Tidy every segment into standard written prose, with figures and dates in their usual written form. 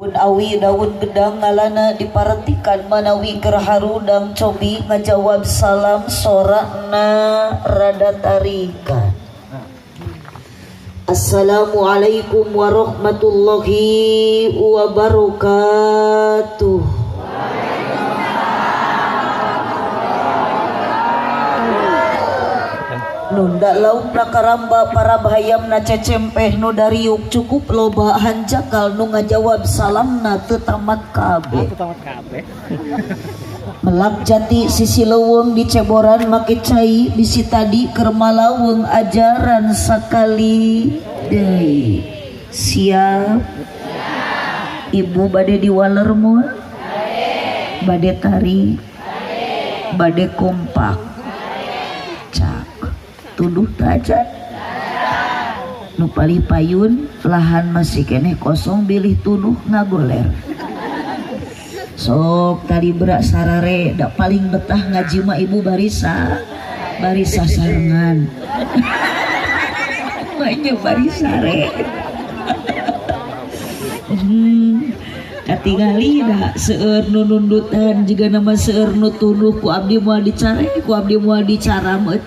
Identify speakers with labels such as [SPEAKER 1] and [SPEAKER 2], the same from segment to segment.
[SPEAKER 1] Awi daun gedang ngalana diparetikan manawi gerharudang cobi ngajawab salam sorana rada tarikan. Assalamualaikum warahmatullahi wabarakatuh. Nunda lauk prakaramba para bahayam na cecempeh nu dariuk cukup loba hanjakal nu ngajawab salamna teu tamat kabeh. Melak jati sisi leuweung di ceboran make cai bisi tadi keur malaweng ajaran sakali deui. Siap? Ibu bade diwaler moal? Bade tari? Bade kompak? Tuduh tajan nu palih payun lahan masih keneh kosong bilih tuduh ngagoler sok tadi berak sarare dak paling betah ngaji mah ibu barisa sarengan banyak barisare katingali dah seueur nu nundutan juga nama seueur nu tuduh ku abdi moal dicare ku abdi moal dicara mah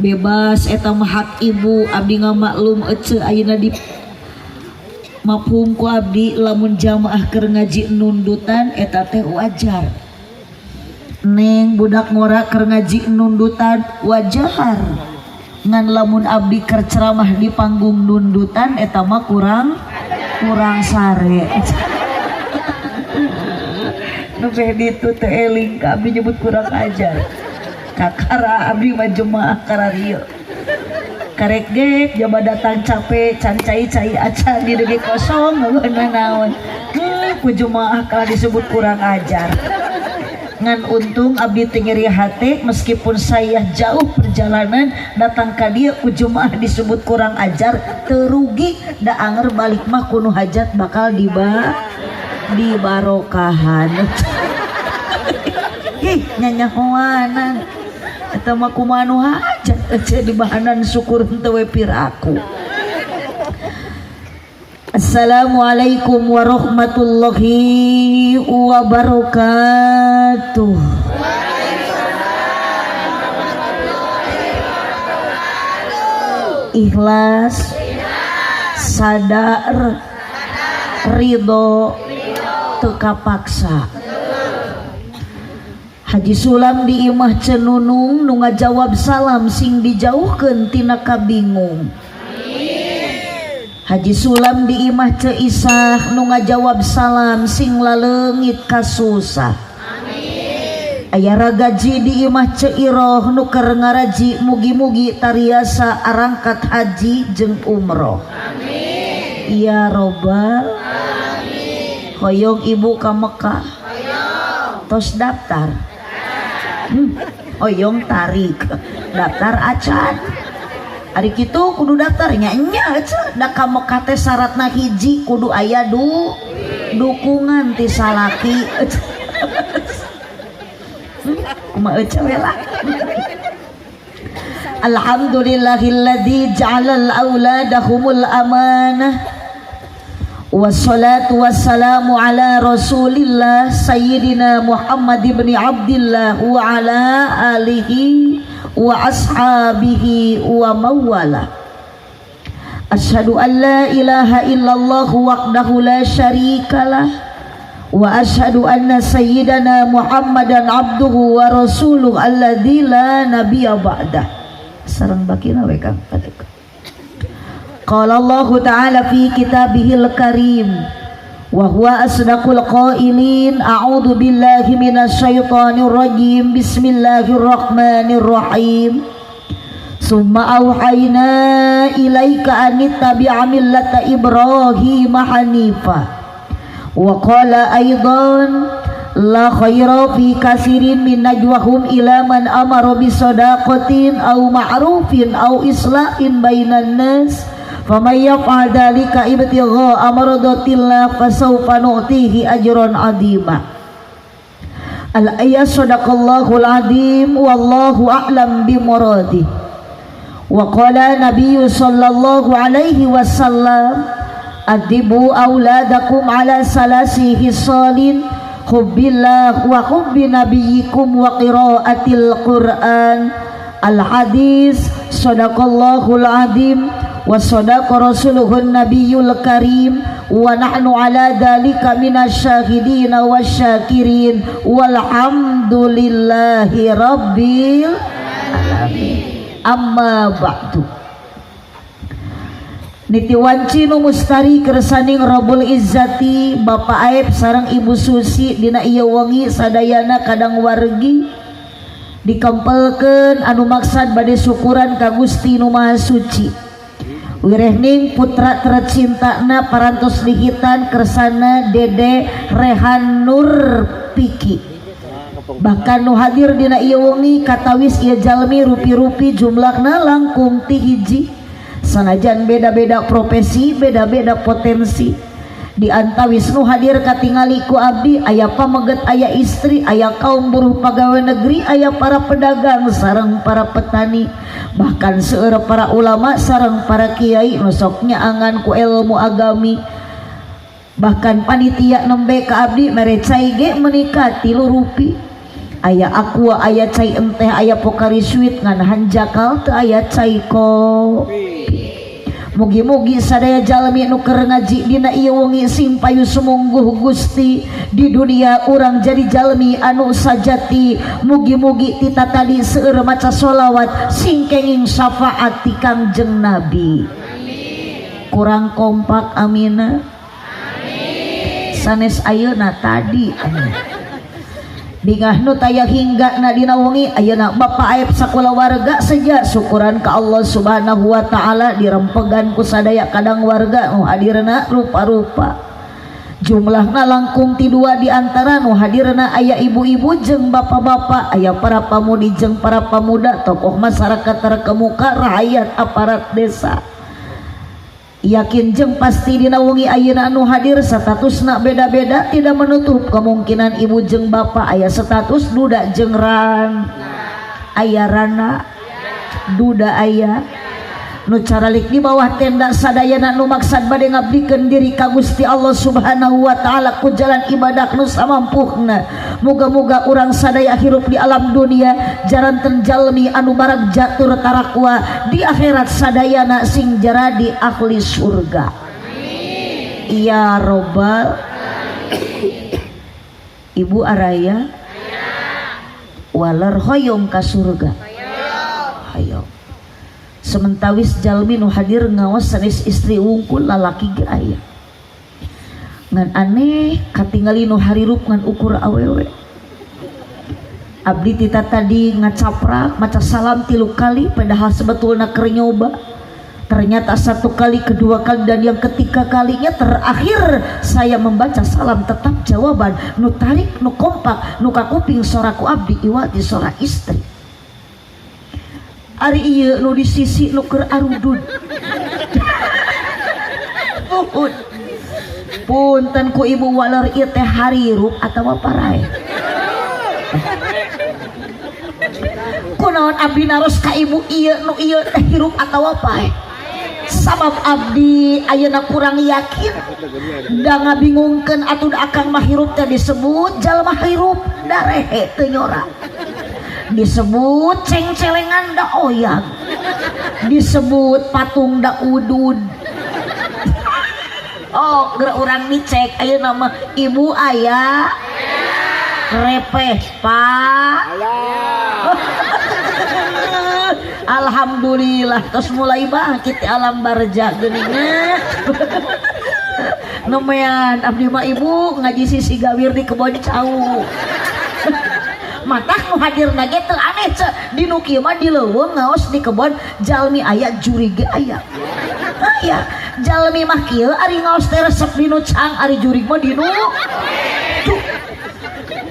[SPEAKER 1] bebas eta mah hak ibu abdi ngamaklum ece ayeuna di mafhum ku abdi lamun jamaah keur ngaji nundutan eta teh wajar neng budak ngora keur ngaji nundutan wajar ngan lamun abdi keur ceramah di panggung nundutan eta mah kurang sare nu ditu teh eling ka abdi nyebut kurang ajar kakara abdi mah jemaah kararieu karek ge jaba datang capek can cai acan di dege kosong ngeuna naon ku jemaah kala disebut kurang ajar ngan untung abdi teu nyeri hate meskipun saya jauh perjalanan datang ka dieu ku jemaah disebut kurang ajar teu rugi da anger balik mah kuno hajat bakal dibarokahan ih nyanyahoanan eta mah kumaha nu hajat ece di bahanan syukur henteu we piraku. Assalamualaikum warahmatullahi wabarakatuh. Ikhlas, sadar, ridho, teu kapaksa. Haji Sulam di imah cenunung nu ngajawab salam sing dijauhkeun tina kabingung. Haji Sulam di imah ce Isah nu ngajawab salam sing laleungit kasusah. Aya ragaji di imah ce Iroh nu keur ngaraji mugi-mugi tariasa arangkat haji jeung umroh. Ya robbal hoyong ibu ka Mekah tos daftar oyong tarik daftar acan ari kitu kudu daftarnya nya da ka Mekah teh syaratna hiji kudu aya dukungan ti salaki kumaha we lah. Alhamdulillahilladzi ja'alal auladahumul amanah wassalatu wassalamu ala rasulillah sayyidina Muhammad ibn Abdillah wa ala alihi wa ashabihi wa mawala. Asyhadu an la ilaha illallah wahdahu la syarikalah wa asyhadu anna sayyidana Muhammadan abduhu wa rasuluh alladzi la nabiyya ba'dah. Sareng bakina we Kang patek. Qala Allah Ta'ala fi kitabihil karim wa huwa asdaqul qailin a'udzu billahi minasy syaithanir rajim bismillahirrahmanirrahim summa auhayna ilaika an ittabi'a millata ibrahim hanifa wa qala aidan la khaira fi katsirin min najwahum ila man amara bisadaqatin aw ma'rufin aw islahin bainan nas faman yaf'al dzalika ibtigha'a maradatillah fasawfa nu'tihi ajran 'azima. Al-ayat sadaqallahul 'azim wallahu a'lam bimuradihi. Wa qala Nabi sallallahu alaihi wasallam adibu auladakum ala salasi hisalin hubbillah wa hubbi nabiyyikum wa qiraatil Qur'an. Al hadis sadaqallahul azim wa sadaqa rasuluhun nabiyyul karim wa nahnu ala dzalika minasyahidin wasyakirin walhamdulillahi rabbil alamin. Amma ba'du. Nitiwanci nu mustari kersaning Rabbul Izzati Bapak Aib sareng Ibu Susi dina ieu wengi sadayana kadang wargi dikampelkeun anu maksad bade syukuran ka Gusti Nu Maha Suci. Wirehning putra tercintana parantos dihitan kersana Dede Rehan Nur Piki. Bahkan nu hadir dina ieu wengi katawis ieu jalmi rupi-rupi jumlahna langkung ti hiji. Sanajan beda-beda profesi, beda-beda potensi. Di antawis nu hadir katingali ku abdi aya pameget, aya istri, aya kaum buruh pagawe negeri, aya para pedagang sareng para petani, bahkan seueur para ulama sareng para kiai nu sok nyaangan ku ilmu agami. Bahkan panitia nembe ka abdi mere cai ge menikah 3 rupi. Aya aqua, aya cai enteh, aya Pocari Sweet ngan hanjakal teu aya cai kopi. Mugi-mugi sadaya jalmi nu keur ngaji dina ieu wengi sing payu sumungguh Gusti di dunia urang jadi jalmi anu sajati. Mugi-mugi tita tadi seueur maca sholawat sing kenging syafaat ti Kangjeng Nabi. Kurang kompak amina. Sanes ayeuna tadi bingah nu taya hingga na dina wengi ayeuna Bapak Aib sakula warga saja syukuran ka Allah Subhanahu wa taala dirempegan ku sadaya kadang warga nu hadirna rupa-rupa. Jumlahna langkung ti 2 di antara nu hadirna aya ibu-ibu jeung bapak-bapak, aya para pamudi jeung para pamuda, tokoh masyarakat terkemuka, rakyat aparat desa. Yakin jeung pasti dina wengi ayeuna anu hadir statusna beda-beda, tidak menutup kemungkinan ibu jeung bapak aya status duda jeung ran, aya rana, duda aya nu caralik di bawah tenda sadayana nu maksad bade ngabdikeun diri ka Gusti Allah Subhanahu wa taala ku jalan ibadah nu samampuhna. Muga-muga urang sadaya hirup di alam dunia jaranten jalmi anu barag jatur tarakwa di akhirat sadayana sing jaradi ahli surga. Amin. Ya robbal Ibu araya walar hoyong ka surga. Hayo. Sementawis jalmi nu hadir ngawas sanes istri wungkul lalaki ge aya. Ngan aneh katingali nu harirup ngan ukur awewe. Abdi tita tadi ngacaprak maca salam 3 kali padahal sebetulna keur nyoba. Ternyata 1 kali, 2 kali, dan yang ketiga kalinya terakhir saya membaca salam tetap jawaban nu tarik, nu kompak, nu ka kuping soraku abdi iwati sora istri. Ari ieu nu di sisi nu keur arudud. Punten ku ibu walar ieu teh harirup atawa parae. Kunaon abdi naros ka ibu ieu nu ieu teh hirup atawa pae. Sabab abdi ayeuna kurang yakin da ngabingungkeun atuh akang mah hirup teh disebut jalma hirup da rehe teu nyora. Disebut ceng-celengan da oyang, disebut patung da udud. Oh, geura urang dicek ayeuna mah ibu aya repeh pak. Alhamdulillah tos mulai bangkit alam barja geuningan. Nomean abdi mah ibu ngaji sisi gawir di kebon cau. Matak nu hadir nage teu aneh ce di nu kieu mah di leuweung ngaos di kebon jalmi aya juri ge aya. Aya jalmi mah kieu ari ngaos teh resep di nu cang ari juri mah di nu.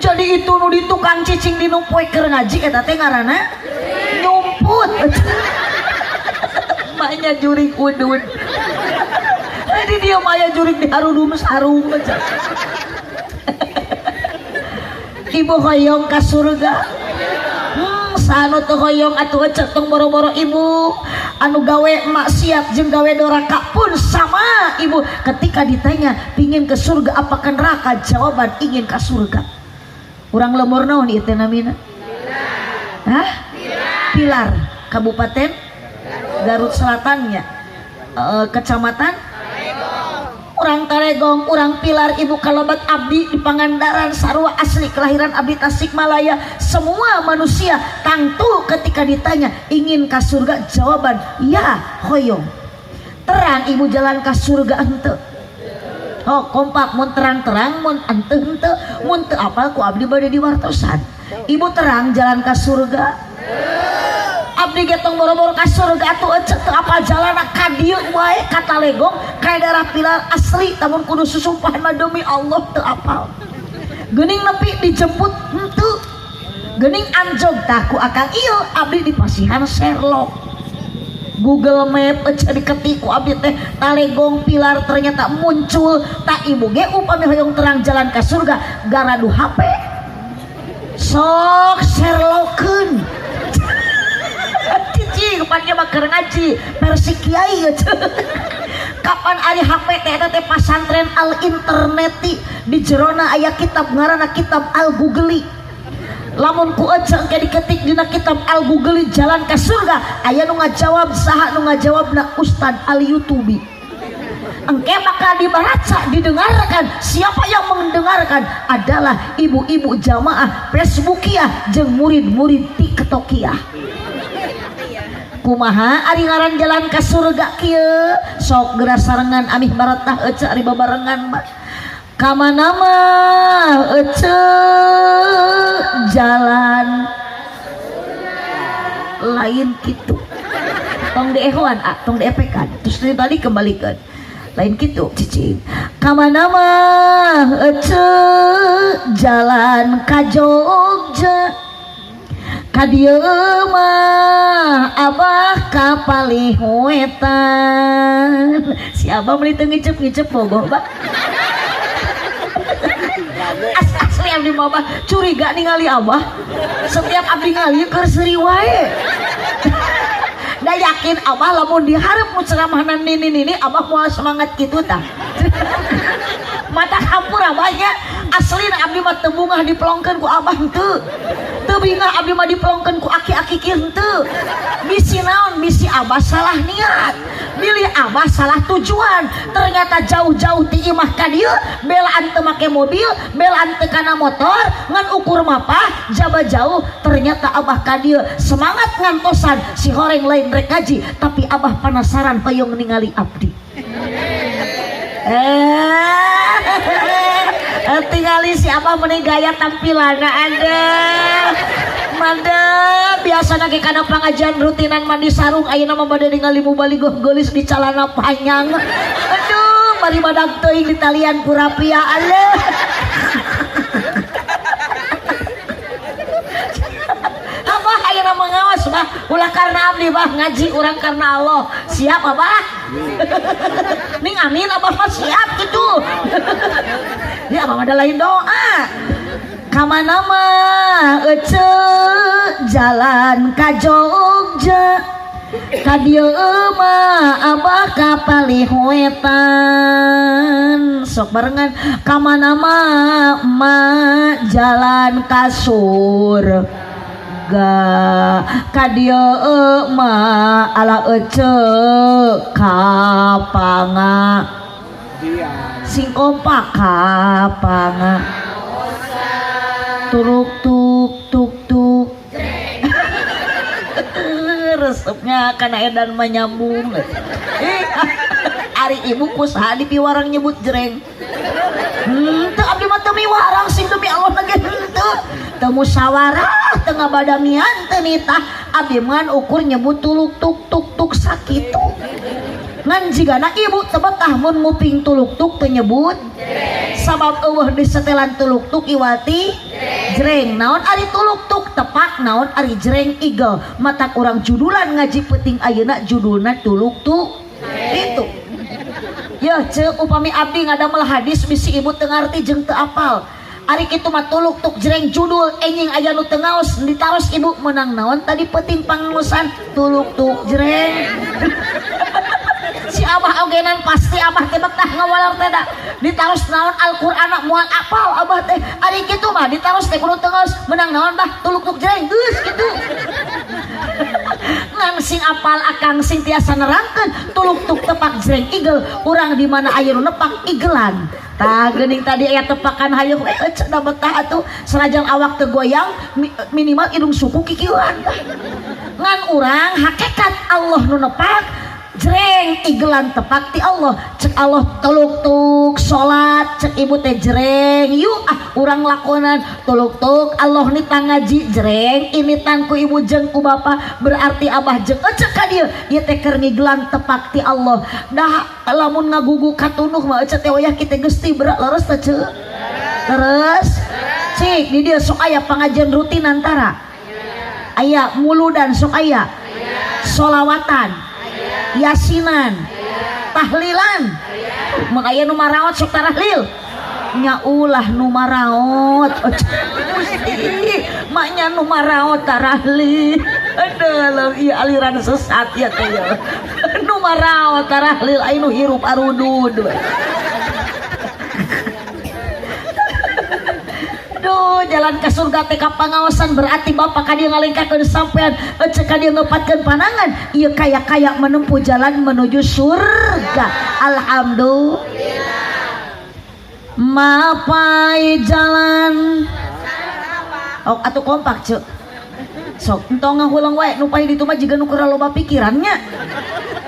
[SPEAKER 1] Jadi itu nu di tukang cicing di nu poe keur ngaji eta teh ngaranna nyumput. Mahnya juri udud. Jadi dia maya juri di harudum sarung aja. Ibu hoyong ka surga. Sanu teu hoyong atuh cek tong boro-boro ibu anu gawe maksiat jeung gawe doraka pun sama kumaha ibu ketika ditanya pingin ke surga apakah neraka, jawaban ingin ke surga. Urang lemur naon ieu teh namina? Pilar. Kabupaten Garut Selatannya, kecamatan Urang Taregong, urang Pilar ibu kalabat abdi di Pangandaran sarua asli kelahiran abdi Tasikmalaya. Semua manusia tangtu ketika ditanya ingin ke surga, jawaban ya hoyong. Terang ibu jalan ke surga henteu. Oh kompak mun terang-terang mun henteu mun teu apal ku abdi bade diwartosan. Ibu terang jalan ke surga. Abdi getong boro-boro ka surga atuh ecek teu apal jalana ka dieu wae ka Talegong ka daerah Pilar asli tamun kudu susumpahan mah demi Allah teu apal. Geuning nepi dijemput henteu. Geuning anjog tah ku akang ieu abdi di pasihan Sherlock. Google Map ecek diketik ku abdi teh Talegong Pilar ternyata muncul tak ibu ge upami hoyong terang jalan ka surga garadu HP. Sok Sherlockeun. Kepannya bakar ngaji versi kiai kapan ari HP teh eta teh pasantren al interneti di jerona aya kitab ngaranna kitab al Google. Lamun ku eceng ke diketik dina kitab al Google jalan ke surga aya nu ngajawab saha nu ngajawabna Ustad al YouTube. Engke bakal dibaca didengarkan. Siapa yang mendengarkan adalah ibu-ibu jamaah Facebookiyah jeung murid-murid TikTokiyah. Kumaha ari ngaran jalan ke surga kieu sok geura sarengan amih baratah ece ari babarengan mah kamana mah ece jalan lain kitu tong diehoan tong diepekan terus balik kembalikan lain kitu cicing kamana mah ece jalan ka Jogja kadieu mah abah kapalih wetan si abah meuli teu ngicep-ngicep bogoh bah asli abdi mah curiga ningali abah setiap abdi ngali keur seuri wae da yakin abah lamun dihareup nu ceramahna nini abah moal semangat kitu tah mata hampur abahnya asli abdi mah teu bungah dipelongkeun ku abah henteu teu bingah abdi mah dipelongkeun ku aki-aki kieu henteu bisi naon bisi abah salah niat milih abah salah tujuan ternyata jauh-jauh ti imah ka dieu belaan teu make mobil belaan teu kana motor ngan ukur mapah jaba jauh ternyata abah ka dieu semangat ngantosan si horeng lain rek ngaji tapi abah penasaran hoyong ningali abdi tinggali si abah meuni gaya tampilanna ada manda biasa nage kana pangajian rutinan mandi sarung ayeuna mah bade ningali mubalighah geulis di calana panjang aduh mari badag teuing di talian ku rapia Allah abah ayeuna mah ngaos bah ulah karena abdi bah ngaji urang karena Allah siap abah ning amin abah mah siap gitu ya abah ada lain doa kamana mah ece jalan ka Jogja kadieu mah abah kapalih wetan sok barengan kamana mah jalan ka surga kadieu mah ala ece kapanga sing kompak kapanga turuk tuk tuk tuk resepnya kana edan menyambung ari ibu kusaha di piwarang nyebut jreng teu abdi mah teu miwarang sing demi Allah lagi henteu teu musyawarah teu ngabadamian teu nitah abdi mah ukur nyebut tuluk tuk tuk tuk sakitu ngan jigana ibu teu betah mun nguping tuluk tuk teu nyebut sabab eueuh di setelan tuluk tuk iwati jreng naon ari tuluk tuk tepak naon ari jreng igel matak urang judulan ngaji peuting ayeuna judulna tuluk tuk itu ya ceu upami abdi ngadamel hadis bisi ibu teu ngarti jeung teu apal ari kitu mah tuluk tuk jreng judul enjing aya nu teu ngaos ditaros ibu meunang naon tadi peuting pangaosan tuluk tuk jreng si abah ogenan pasti abah teh betah ngawalar teh da ditaros naon Al-Qur'an moal apal abah teh ari kitu mah ditaros teh kudu tegas menang naon bah tuluk-tuluk jreng geus kitu ngan sing apal akang sing tiasa nerangkeun tuluk-tuluk tepak jreng igel urang di mana aya nu nepak igelan tah geuning tadi aya tepakan hayeuh cenah betah atuh sanajan awak teu goyang minimal hidung suku kikieuan ngan urang hakikat Allah nu nepak jreng igelan tepak ti Allah cek Allah tuluk-tuluk salat cek ibu teh jreng yuk urang lakonan tuluk-tuluk Allah nita ngaji jreng imitan ku ibu jeung ku bapa berarti abah jeung cek ka dieu ieu teh keur ngigelan tepak ti Allah dah lamun ngagugu katunuh mah cek teh wayah kitu geus ti berat leres teh ceu leres cik di dieu sok aya pangajian rutin antara aya muludan sok aya sholawatan yasinan tahlilan mun aya nu maraot sok tarahlil nya ulah nu maraot maknya nu maraot tarahlil aduh ieu aliran sesat ya teh nu maraot tarahlil aya nu hirup arudud Duh, jalan ke surga teh ka pangaosan berarti Bapak ka dieu ngalengkakeun sampean cek ka dieu ngepatkeun panangan ieu kaya-kaya menempuh jalan menuju surga. Alhamdulillah. Mapai jalan. Oh, atuh kompak, Cuk. Sok entong ngahulang wae nu pahi ditu mah jiga nu keur loba pikirannya.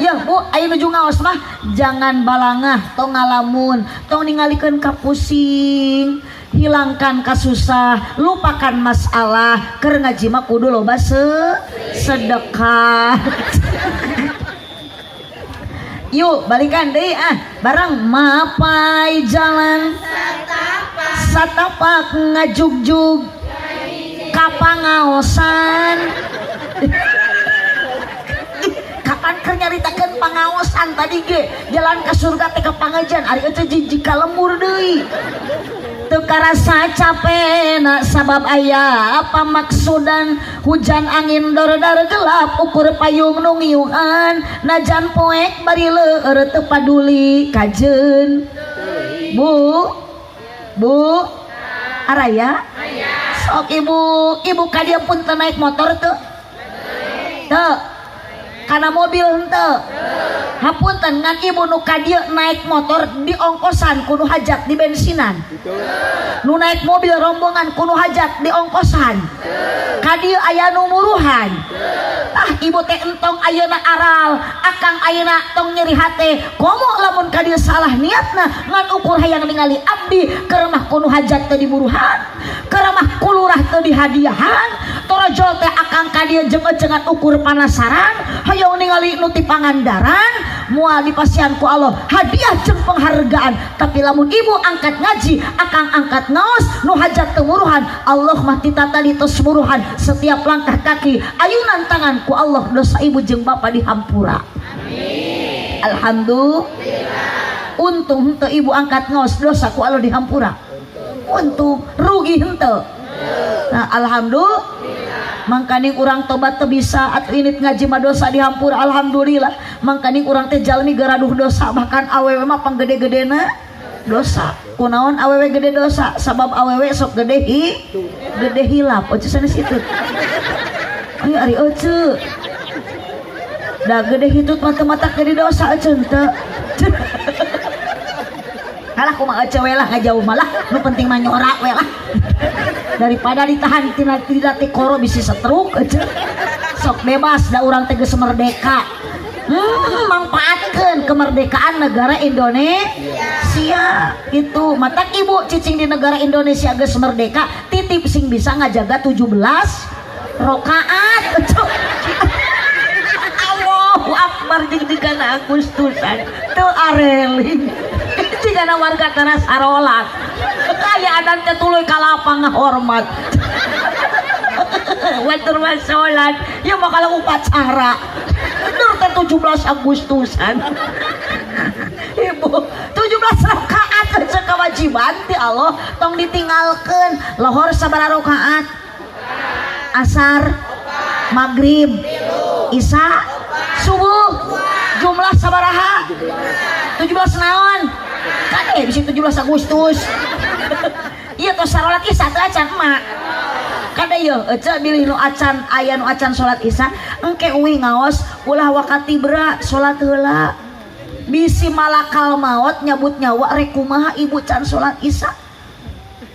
[SPEAKER 1] Ya, Bu, aya nuju ngaos mah jangan balangah tong ngalamun, tong ningalikeun ka pusing. Hilangkan kasusah, lupakan masalah, keur ngaji mah kudu loba sedekah. Yuk balikan deui bareng mapai jalan satapak ngajugjug ka pangaosan. Kapan keur nyaritakeun pangaosan tadi ge jalan ka surga teh ka pangajian ari teh jijik ka lembur deui. Teu karasa capena sabab aya apa maksudan hujan angin dor-dor gelap ukur payung nu ngiuhan najan poek bari leueur teu paduli kajeun. Bu araya sok ibu ka dieu pun teu naik motor teu kana mobil henteu hapunten ngan ibu nu ka dieu naik motor di ongkosan kudu hajat di bensinan nu naik mobil rombongan kudu hajat di ongkosan ka dieu aya nu muruhan ibu teh entong ayeuna aral akang ayeuna tong nyeri hate komo lamun ka dieu salah niatna ngan ukur hayang ningali abdi keur mah kudu hajat teu diburuhan keur mah kulurah teu dihadiahan torojol teh akang ka dieu jeung-jengan ukur panasaran hayang ningali nu ti pangandaran moal dipasihan ku Allah hadiah jeung penghargaan tapi lamun ibu angkat ngaji akang angkat ngaos nu hajat teu muruhan Allah mah titata ditos muruhan setiap langkah kaki ayunan tangan ku Allah dosa ibu jeung bapa dihampura. Amin. Alhamdulillah. Untung henteu ibu angkat ngaos dosa ku Allah dihampura. Untung rugi henteu. Nah, alhamdulillah. Mangkaning urang tobat teu bisa atuh init ngaji mah dosa dihampura alhamdulillah. Mangkaning urang teh jalmi garaduh dosa bahkan awewe mah panggede-gedena dosa. Kunaon awewe gede dosa sabab awewe sok gede hilap. Oce sanes kitu. Ayo ari ece. Da gede hitut mata-mata gede dosa ece henteu. Kalah kumaha ece we lah ngajauh malah nu penting mah nyorak we lah. Daripada ditahan tina ti koro bisi setruk ece. Sok bebas da urang teh geus merdeka. Manfaatkeun kemerdekaan negara Indonesia itu mata ibu cicing di negara Indonesia geus merdeka titip sing bisa ngajaga 17 rakaat. Allahu Akbar jeung digana Agustusan teu areling digana warga teras arolat kayaan teh tuluy ka lapang ngahormat watur salat ya bakal upacara nur teh 17 Agustusan ibu 17 rakaat teh kewajiban ti Allah tong ditinggalkeun lohor sabaraha rakaat asar maghrib isya subuh jumlah sabaraha 17 naon kade bisi 17 Agustus iya tos salat isya teh acan emak kada yeuh ece bilih nu acan aya nu acan salat isya engke uwi ngaos ulah wakati beura salat heula bisi malakal maut nyabut nyawa rek kumaha ibu can salat isya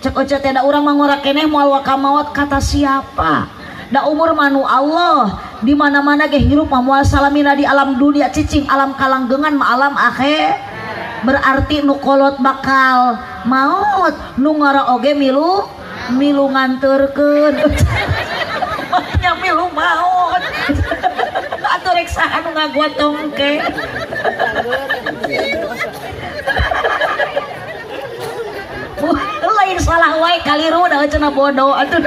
[SPEAKER 1] cek ece teh da urang mangora keneh moal waka maut kata siapa da umur manu Allah di mana-mana ge hirup moal salamina di alam dunia cicing alam kalanggengan ma alam akhir berarti nu kolot bakal maut nu ngara oge milu nganterkeun makanya milu maut atuh rek saha nu ngagotong ke lain salah wae kaliru da cenah bodoh atuh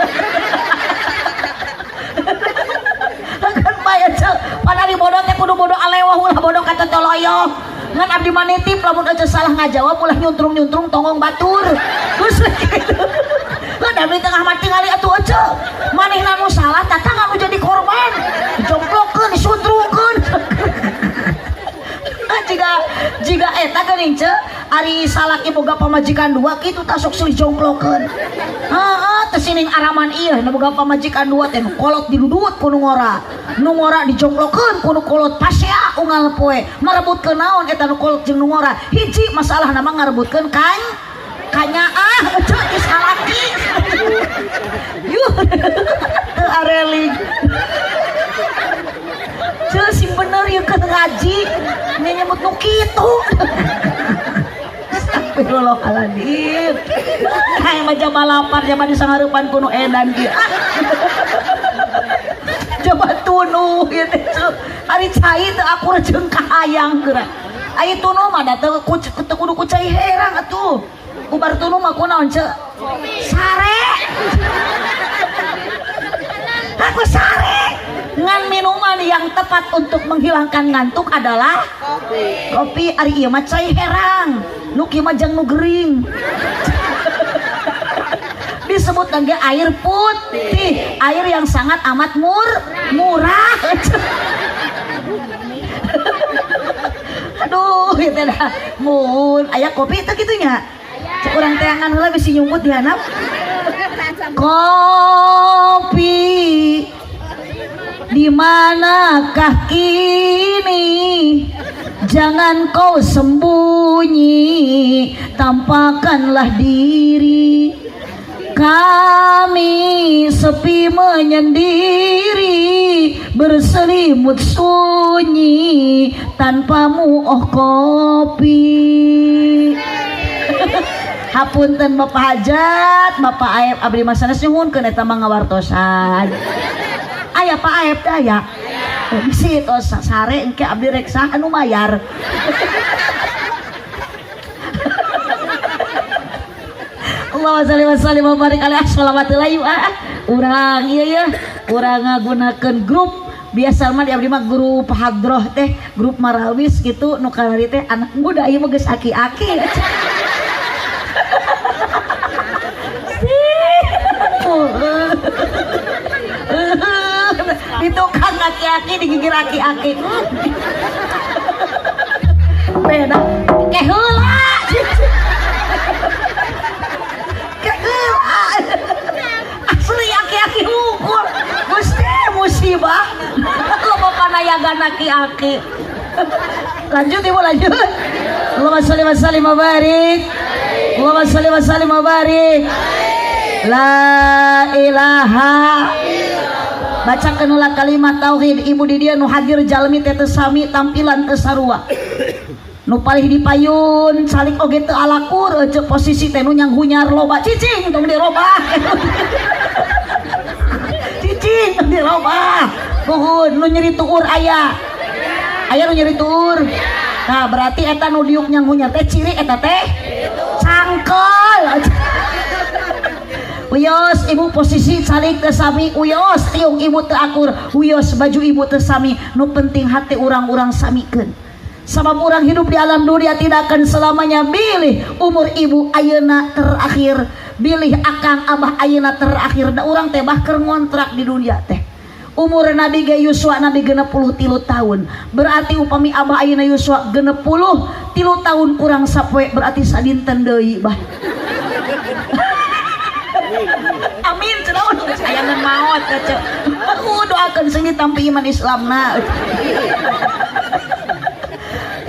[SPEAKER 1] kan bae ceu panari bodoh teh kudu bodoh alewah ulah bodoh kata toloyo ngan abdi manitip lamun aja salah ngajawab ulah nyuntrung tongong batur terus gitu lah dari tengah mati ngali atuh aja manehna nu salah tatang anu jadi korban dijongklokeun disuntrungkeun jika eta geuning ce ari salaki boga pamajikan dua kitu tak sok silih jongklokeun heeh teh sining araman ieu nu boga pamajikan dua teh nu kolot didudut ku nu ngora dijongklokeun ku nu kolot pasea unggal poe marebutkeun naon eta nu kolot jeung nu ngora hiji masalah nama ngarebutkeun kanyaah cek geus salaki yuh areling cek sing bener ieu keur ngaji nyebut nu kitu astagfirullahaladzim kayak mah jam 8 zaman di sangarupan kuno edan dia coba tunu gitu hari cai teu akur jeung kahayang geura aya tunu mah da teu kudu ku cai herang atuh ubar tunu mah kunaon ce sare aku sare ngan minuman yang tepat untuk menghilangkan ngantuk adalah kopi ari ieu mah cai herang nu kieu mah jang nu gering disebut ge air putih air yang sangat amat murah aduh itu dah mun aya kopi teh kitu nya cek urang teangan heula bisi nyumput di handap kopi di manakah kini jangan kau sembunyi tampakkanlah diri kami sepi menyendiri berselimut sunyi tanpamu oh kopi hapunten Bapak Hajat Bapak Aep abdi masanes nyuhunkeun eta mah ngawartosan aya Pak Aep teh aya bisi tos sare engke abdi rek saha anu mayar Allahumma shalli wa sallim wa barik alaihi salawatullah urang ieu ya urang ngagunakeun grup biasa mah di abdi mah grup hadroh teh grup marawis gitu nu kalari teh anak muda ieu mah geus aki-aki itu kan aki-aki digigir aki-aki beda keheula asli aki-aki hukum mesti musibah lo bapak nayagan aki-aki lanjut ibu lanjut Allahumma sholli wa sallim wa barik Allahumma sholli wa sallim wa barik la ilaha bacakeun ulah kalimat tauhid ibu di dieu nu hadir jalmi teh teu sami tampilan teu sarua nu palih dipayun salik oge teu alakur ceuk posisi teh nu nyang hunyar loba cicing tong dirobah cicing tong dirobah nuhun nu nyeri tuur aya nu nyeri tuur nah berarti eta nu diuk nyang hunyar teh ciri eta teh cangkel uyos ibu posisi salik teu sami uyos tiung ibu teu akur uyos baju ibu teu sami nu penting hati urang-urang samikeun sabab urang hidup di alam dunia tidak akan selamanya bilih umur ibu ayeuna terakhir bilih akang abah ayeuna terakhir da urang teh bah keur ngontrak di dunia teh umur Nabi ge Yuswa Nabi 63 tahun. Berarti upami abah ayeuna Yuswa 63 tahun kurang sapoe berarti sadinten deui bah. Amin cenah sayangan maot ce. Doakeun seuni tampi iman Islamna.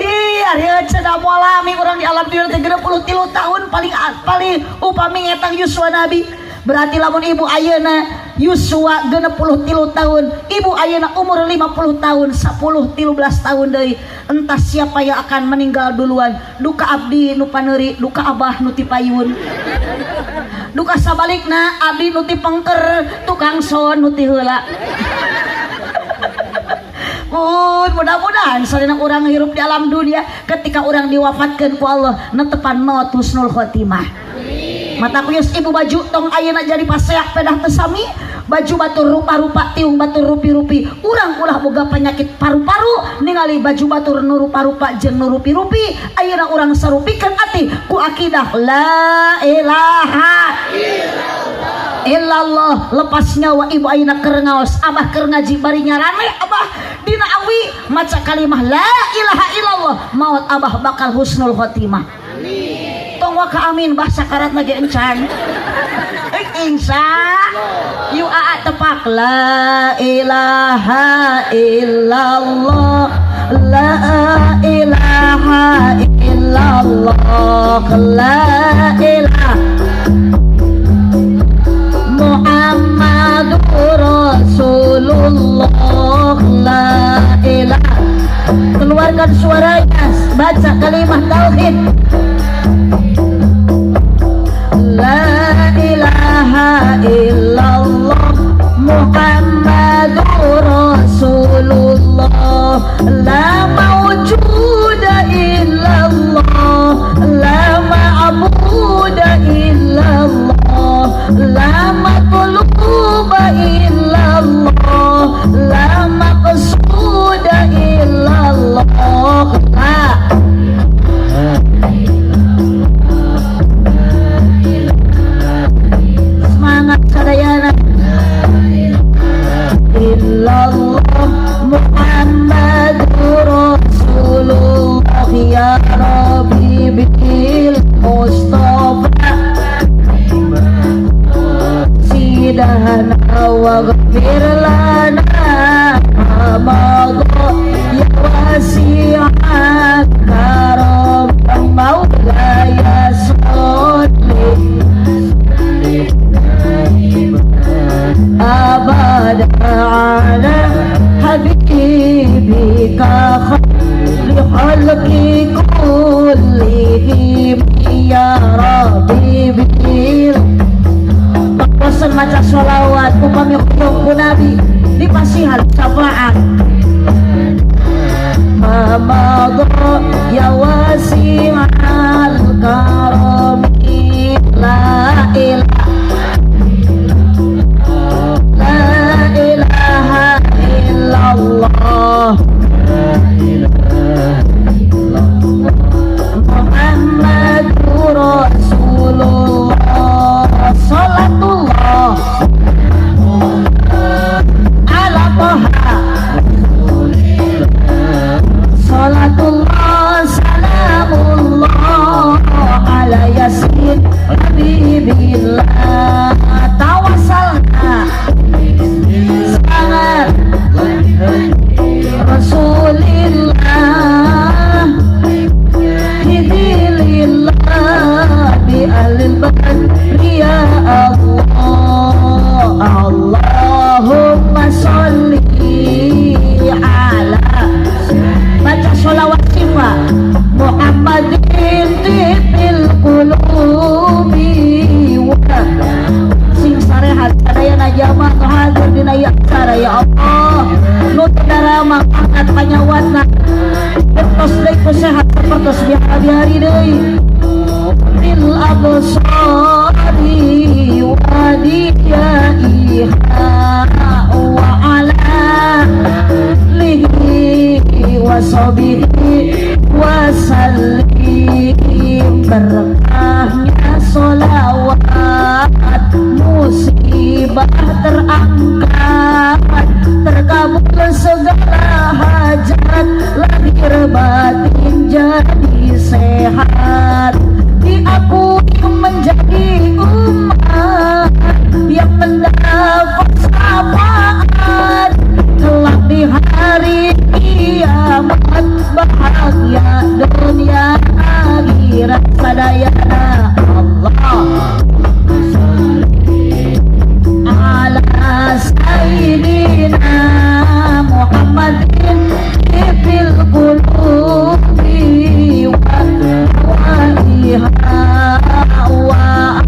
[SPEAKER 1] Iya, cenah molami urang di alam dunia 63 tahun paling upami ngetang Yuswa Nabi. Berarti lamun ibu ayeuna Yuswa 63 tahun, ibu ayeuna umur 50 tahun, 10-13 tahun deui. Entah siapa yang akan meninggal duluan. Duka abdi nu paneuri, duka abah nu ti payun. Duka sabalikna abdi nu ti pengker, tukang son nu ti heula. Mudah-mudahan salina orang hirup di alam dunia ketika orang diwafatkan ku Allah netepan maut husnul khotimah. Mata kuyus ibu baju tong ayeuna jadi paseak pedah tesami baju batur rupa-rupa tiung batur rupi-rupi urang ulah boga penyakit paru-paru ningali baju batur nu rupa-rupa jeung nu rupi-rupi ayeuna urang sarupikeun ati ku akidah la ilaha illallah lepas nyawa ibu ayeuna keur ngaos abah keur ngaji bari nyarane abah dina awi maca kalimah la ilaha illallah maut abah bakal husnul khotimah. Tong waka amin bah sakarat lagi encan. Insya yu aa tepak la ilaha illallah la ilaha illallah la ilaha Muhammadur Rasulullah la ilaha. Keluarkan suaranya baca kalimah tauhid la ilaha illallah Muhammadur Rasulullah la mawjuda illallah la ma'buda illallah la matluba illallah la maqsuda illallah semangat sadayana illallah Muhammadur Rasulullah ya Rabbi bil Mustafa sidana wa ghfir lana amadha ya wasi'at karam maulaya salli abada ala habibika khayri khalqi kullihim ya Rabbi bil bosan maca sholawat upami ku Nabi dipasihan syafaat mamadha ya wasi'al karami la ilaha illallah Muhammadur Rasulullah salatullah ala toha salatullah salamullah ala yasin habibillah tawassalna sangat Rasulillah hidilillah bi alil badri ya Allah Allahumma sholli ala baca sholawat sifa Muhammadin tibil qulubi wa sing sarehat sadayana jamaah hadir dina acara ya Allah nu darama angkat panyawatna terus deui ku sehat sapertos hari deui bil absari wa diyaiha wa ala lihi wa sahbihi wa sallim berkahnya sholawat musibah terangkat hajat lahir batin jadi sehat, diakui menjadi umat yang mendapat syafaat kelak di hari kiamat, bahagia dunia akhirat sadayana. Allah ala sayyidina Muhammadin fil qulubi waliha wa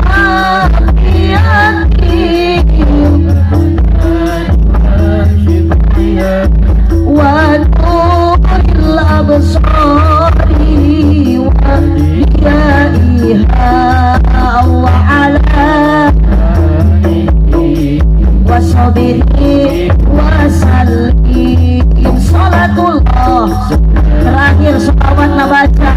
[SPEAKER 1] afiyati wa nuril absari wa diyaiha wa ala wasobiri wasallim. Salatullah terakhir sholawat baca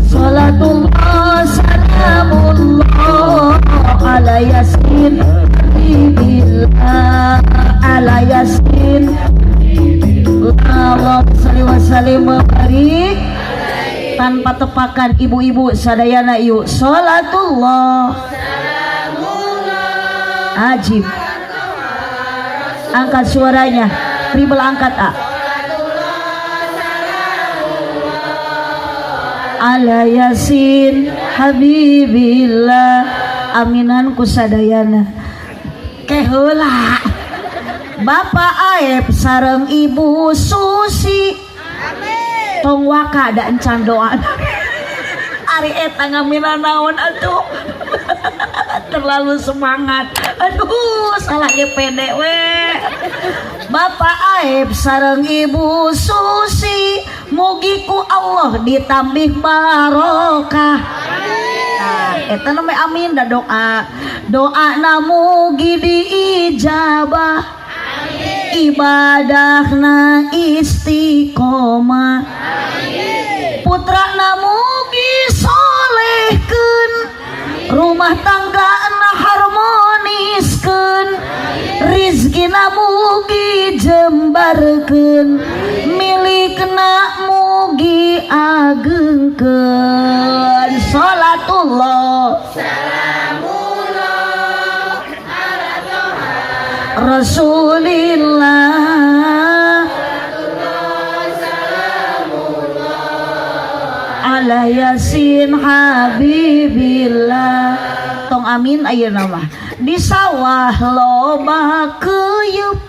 [SPEAKER 1] salatullah salamullah ala yasin bibillah ala yasin Allahumma sholli wa sallim wa barik. Tanpa tepakan ibu-ibu sadayana yuk salatullah ajib. Angkat suaranya, triple angkat A. Ala yasin habibillah. Aminan ku sadayana. Keheula Bapak Aep sareng Ibu Susi tong waka da encan doa ari eta ngamina naon atuh. Terlalu semangat, aduh salah ge pede we. Bapak Aep sareng Ibu Susi mugi ku Allah ditambih barokah. Nah, eta na amin da doa. Doa na mugi diijabah, ibadahna istiqomah, putra na mugi solehkeun, rumah tangga na harmoniskeun, rizkina mugi jembarkeun, milikna mugi agengkeun. Salatullah salamullah ala toha Rasulillah ala yasin habibillah. Tong amin ayeuna mah di sawah loba keyup,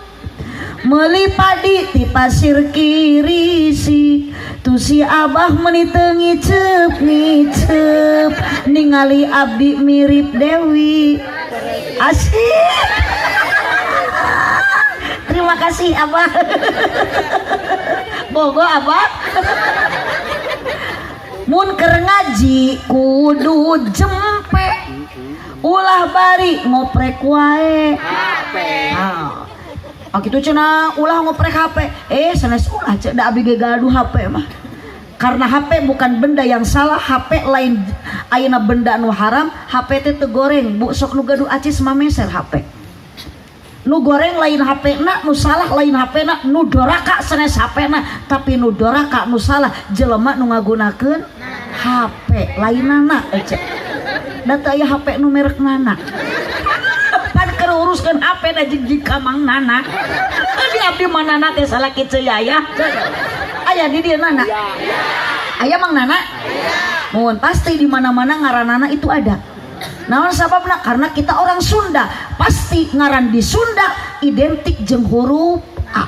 [SPEAKER 1] meuli padi ti pasir kirisi, tu si abah meuni teu ngicep ningali abdi mirip Dewi. Asik. Terima kasih abah. Bogo abah. Mun keur ngaji kudu jempe, ulah bari ngoprek wae HP. Ah kitu cenah ulah ngoprek HP. Sanes ulah cek da abi ge gaduh HP mah. Karena HP bukan benda yang salah, HP lain ayeuna benda anu haram, HP teh teu goreng. Bu sok nu gaduh acis mameser HP. Nu goreng lain HP na, nu salah lain HP na, nu doraka sanes HP na, tapi nu doraka nu salah jelema nu ngagunakeun HP lainana ece. Da teu aya HP nu merek nana. Pan keur uruskeun HP da jeung kamang nana. Di abdi manana teh salah kieu aya. Aya di dieu nana. Aya mang nana? Mun pasti di mana-mana ngaranana itu ada. Naon sababna? Karena kita orang Sunda, pasti ngaran di Sunda identik jeung huruf A.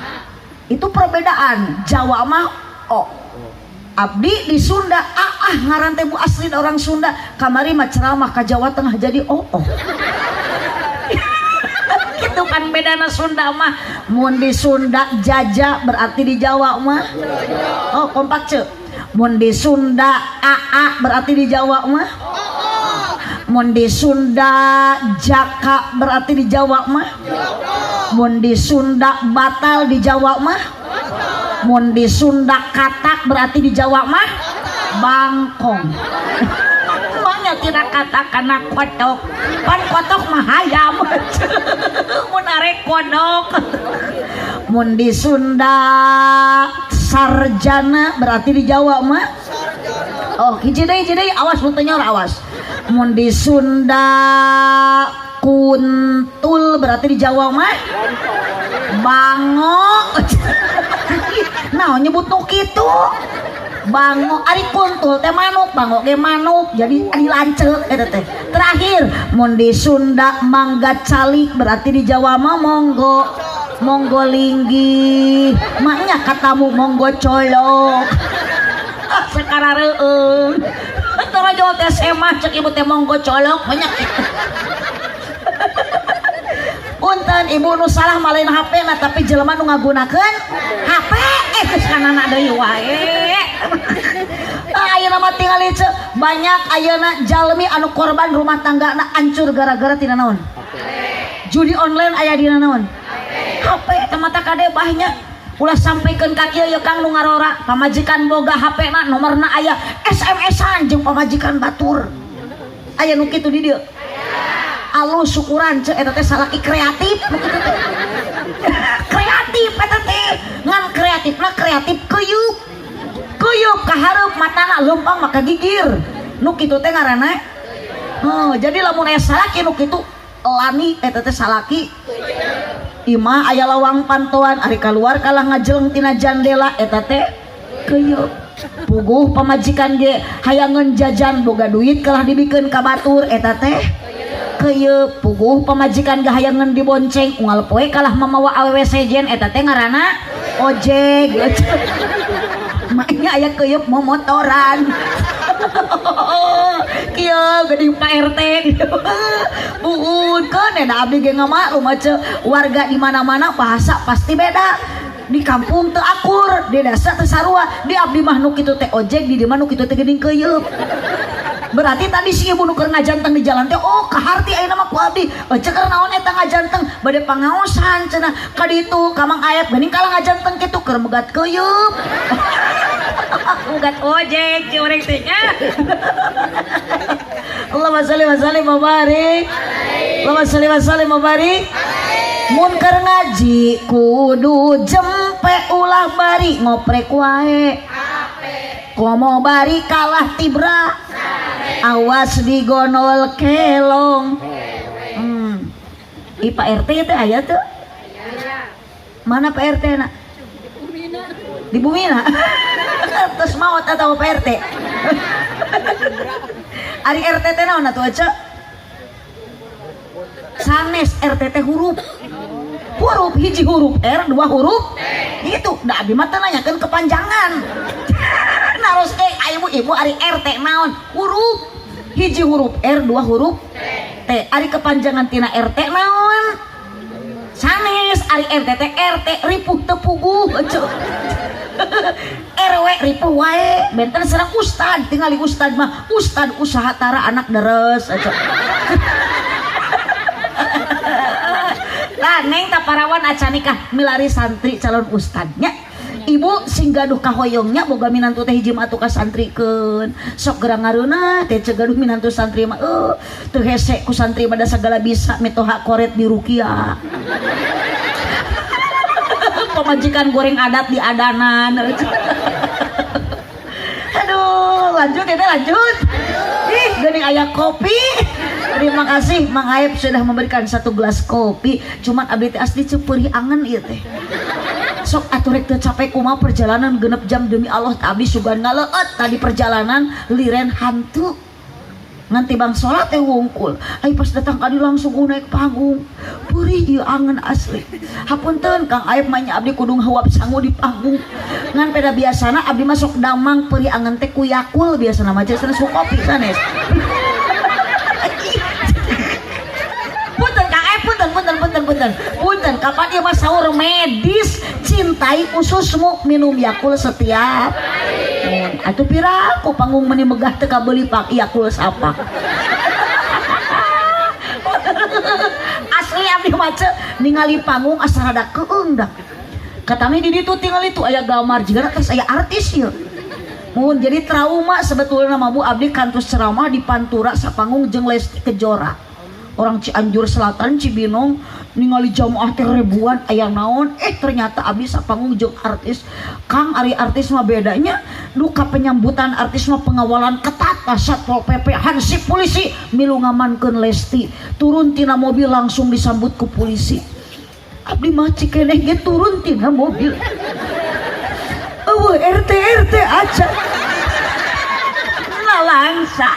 [SPEAKER 1] Itu perbedaan. Jawa mah O. Abdi di Sunda A ngaran teh bu asli orang Sunda. Kamari mah ceramah ka Jawa Tengah jadi O. Gitu kan bedana Sunda mah. Mun di Sunda jaja berarti di Jawa mah oh kompak ce. Mun di Sunda AA berarti di Jawa mah mun di Sunda jaka berarti di Jawa mah mun di Sunda batal di Jawa mah mun di Sunda katak berarti di Jawa mah bangkong. Makanya tina kata kana kodok pan kodok mah hayam mun arek kodok mun di Sunda sarjana berarti di Jawa mah oh hiji deui awas mun teu nyor awas mun di Sunda kuntul berarti di Jawa mah bango nah nyebut nu kitu bango ari kuntul teh manuk bango ge manuk jadi ari lanceuk eta teh terakhir mun di Sunda mangga calik berarti di Jawa mah monggo linggi maknya katamu monggo colok sakarareueung tara Jawa teh semah cek ibu teh monggo colok banyak punten ibu nu salah malain HP na tapi jelema nu ngagunakeun HP geus kanana deui wae ayeuna mah tingali banyak ayeuna jalmi anu korban rumah tanggana hancur gara-gara tina naon judi online aya dina naon HP teh mata kade bahnya ulah sampaikan ka kieu Kang nu ngarora pamajikan boga HP na nomorna aya SMS-an jeung pamajikan batur aya nu kitu di dieu alus syukuran cek eta teh salaki kreatif kreatif eta teh ngan kreatifna kreatif kuyup kahareup matana leumpang maka gigir nu kitu teh ngaranna jadi lamun aya salaki nu kitu lani eta teh salaki imah aya lawang pantoan ari kaluar kalah ngajeleng tina jandela eta teh kuyup puguh pamajikan ge hayangeun jajan boga duit kalah dibikeun ka batur eta teh keueup puguh pamajikan gahayangan dibonceng unggal poe kalah mamawa awewe sejen eta teh ngaranna ojek maknya aya keueup momotoran kieu geuning Pak RT buun kan da abdi ge ngamaklum warga di mana-mana bahasa pasti beda di kampung teu akur di desa teu sarua di abdi mah nu kitu teh ojek di dieu mah nu kitu teh geuning keueup berarti tadi si ibu nuker ngajanteng di jalan teh oh kaharti ayeuna mah ku abdi ceker naon eta ngajanteng bade pangaosan cenah ka ditu ka Mang Aep geuning kalah ngajanteng kitu keur megat keueup megat ojek ci urang teh nya Allahumma shalli wa sallim wa barik Allahumma shalli wa sallim wa barik mun keur ngaji kudu jempe ulah bari ngoprek wae komo bari kalah tibra awas digonol kelong Pak RT teh aya tuh mana Pak RT na di Bumina terus maot atau Pak RT ari RT teh naon atuh aca sanes RT teh huruf hiji huruf R dua huruf itu da abdi mah teh nanyakeun kepanjangan narus ibu ari RT naon huruf hiji huruf R dua huruf T ari kepanjangan tina RT naon sanes ari RT teh RT ripuh teu puguh RW ripuh wae benten serang ustad tingali ustad mah ustad usaha tara anak deres lah neng taparawan acan nikah milari santri calon ustadnya ibu sing gaduh kahoyongnya boga minantu teh hiji mah atuh kasantrikeun sok gerang ngareuna teh cegaduh minantu santri mah teu hese ku santri mah da sagala bisa metoha koret di rukiah pemajikan goreng adat di adanan aduh lanjut ya lanjut ih geuning aya kopi. Terima kasih Mang Aep sudah memberikan 1 gelas kopi cuman abdi teh asli cepeuri angen ieu teh sok atuh rek teu capek kumaha perjalanan genep jam demi Allah abdi sugan ngaleut tadi perjalanan liren hantu nganti bang sholat teh wungkul ai pas datang kadi langsung naik panggung perih ieu angen asli hapunten Kang Aep mah nya abdi kudu ngawap sangu di panggung ngan peda biasana abdi masuk damang perih angen teh ku Yakul biasana mah jeung kopi sanes punten kapan ieu mah sahur medis cintai ususmu minum Yakul setiap atuh piraku panggung meni megah teu kabeuli pak Yakul sapa asli abdi mah ningali panggung asa rada keung dah katami di ditu tinggal itu aya gambar jiga tes aya artis ieu Mun jadi trauma sebetulnya nama Bu abdi kantos ceramah di Pantura sapanggung jeung Lesti Kejora. Orang Cianjur Selatan Cibinong ningali jamaah teh ribuan aya naon ternyata abdi sapanggung jeung artis Kang ari artis mah bedanya duka penyambutan artis mah pengawalan ketat ka Satpol PP hansip polisi milu ngamankeun Lesti turun tina mobil langsung disambut ku polisi abdi mah cikeneh ge turun tina mobil eueuh RT aja nalangsa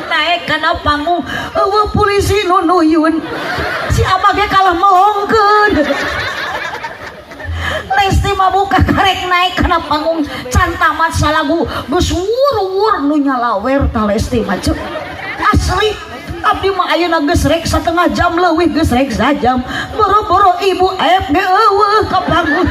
[SPEAKER 1] naik kana panggung eueuh polisi nu nuyun si abah ge kalah melongkeun Lesti mah buka karek naik kana panggung can tamat salagu geus wur-wur nu nyalawer tah Lesti mah ceuk asli abdi mah ayeuna geus rek satengah jam leuwih geus rek sajam boro-boro ibu aep ge eueuh ka panggung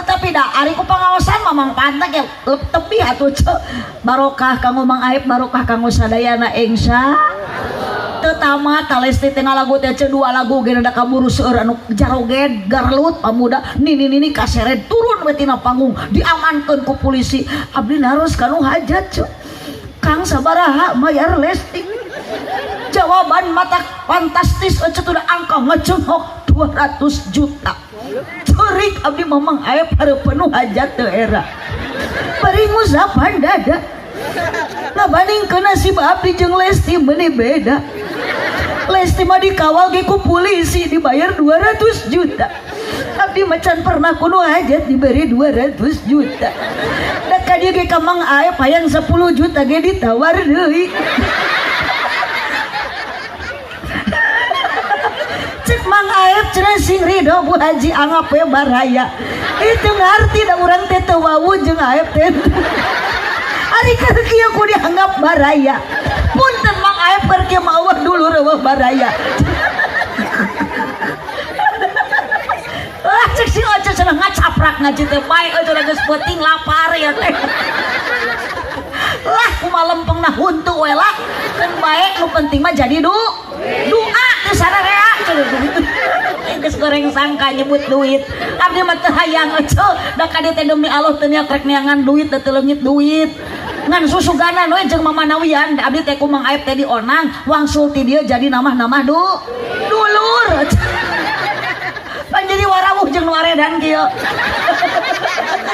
[SPEAKER 1] tapi dah ari ku pangaosan mamang pantek ya tepi atuh ceuk barokah kanggo Mang Aep barokah kanggo sadayana engsa teu tamat Lesti teh ngalagu teh dua lagu ge da kaburu seueur anu jaroged garlut pamuda nini kaseret turun we tina panggung diamankeun ku polisi abdi naros kanu hajat ceuk Kang sabaraha mayar Lesti jawaban mata fantastis ceuk udah angka ngeceunghok 200 juta Turik abdi Mamang Aep hareupeun hajat teu era bari ngusapan dada ngabandingkeun nasib abdi jeung Lesti meuni beda Lesti mah dikawal ge ku polisi dibayar 200 juta abdi macan pernah kudu hajat diberi 200 juta da ka dieu ge ka Mang Aep hayang 10 juta ge ditawar deui Mang Aep cenah sing ridho Bu Haji anggap we baraya itu ngarti da urang teh teu wau jeung Aep teh ari keur kieu ku dianggap baraya punten Mang Aep keur kieu mah eueuh dulur eueuh baraya lah cek si Oce cenah ngacaprak ngaji teh bae eueuh geus peuting lapar ya teh lah kumaha lempengna huntu we lah kan bae nu penting mah jadi doa teu sararea geus goreng sangka nyebut duit abdi mah teu hayang eueuh da ka dieu teh demi Allah teu nya krek neangan duit teu leungit duit ngan susuganan we jeung mamanawian abdi teh ku Mang Aep teh dionang wangsul ti dieu jadi namah-namah dulur pan jadi warawuh jeung nu aredan kieu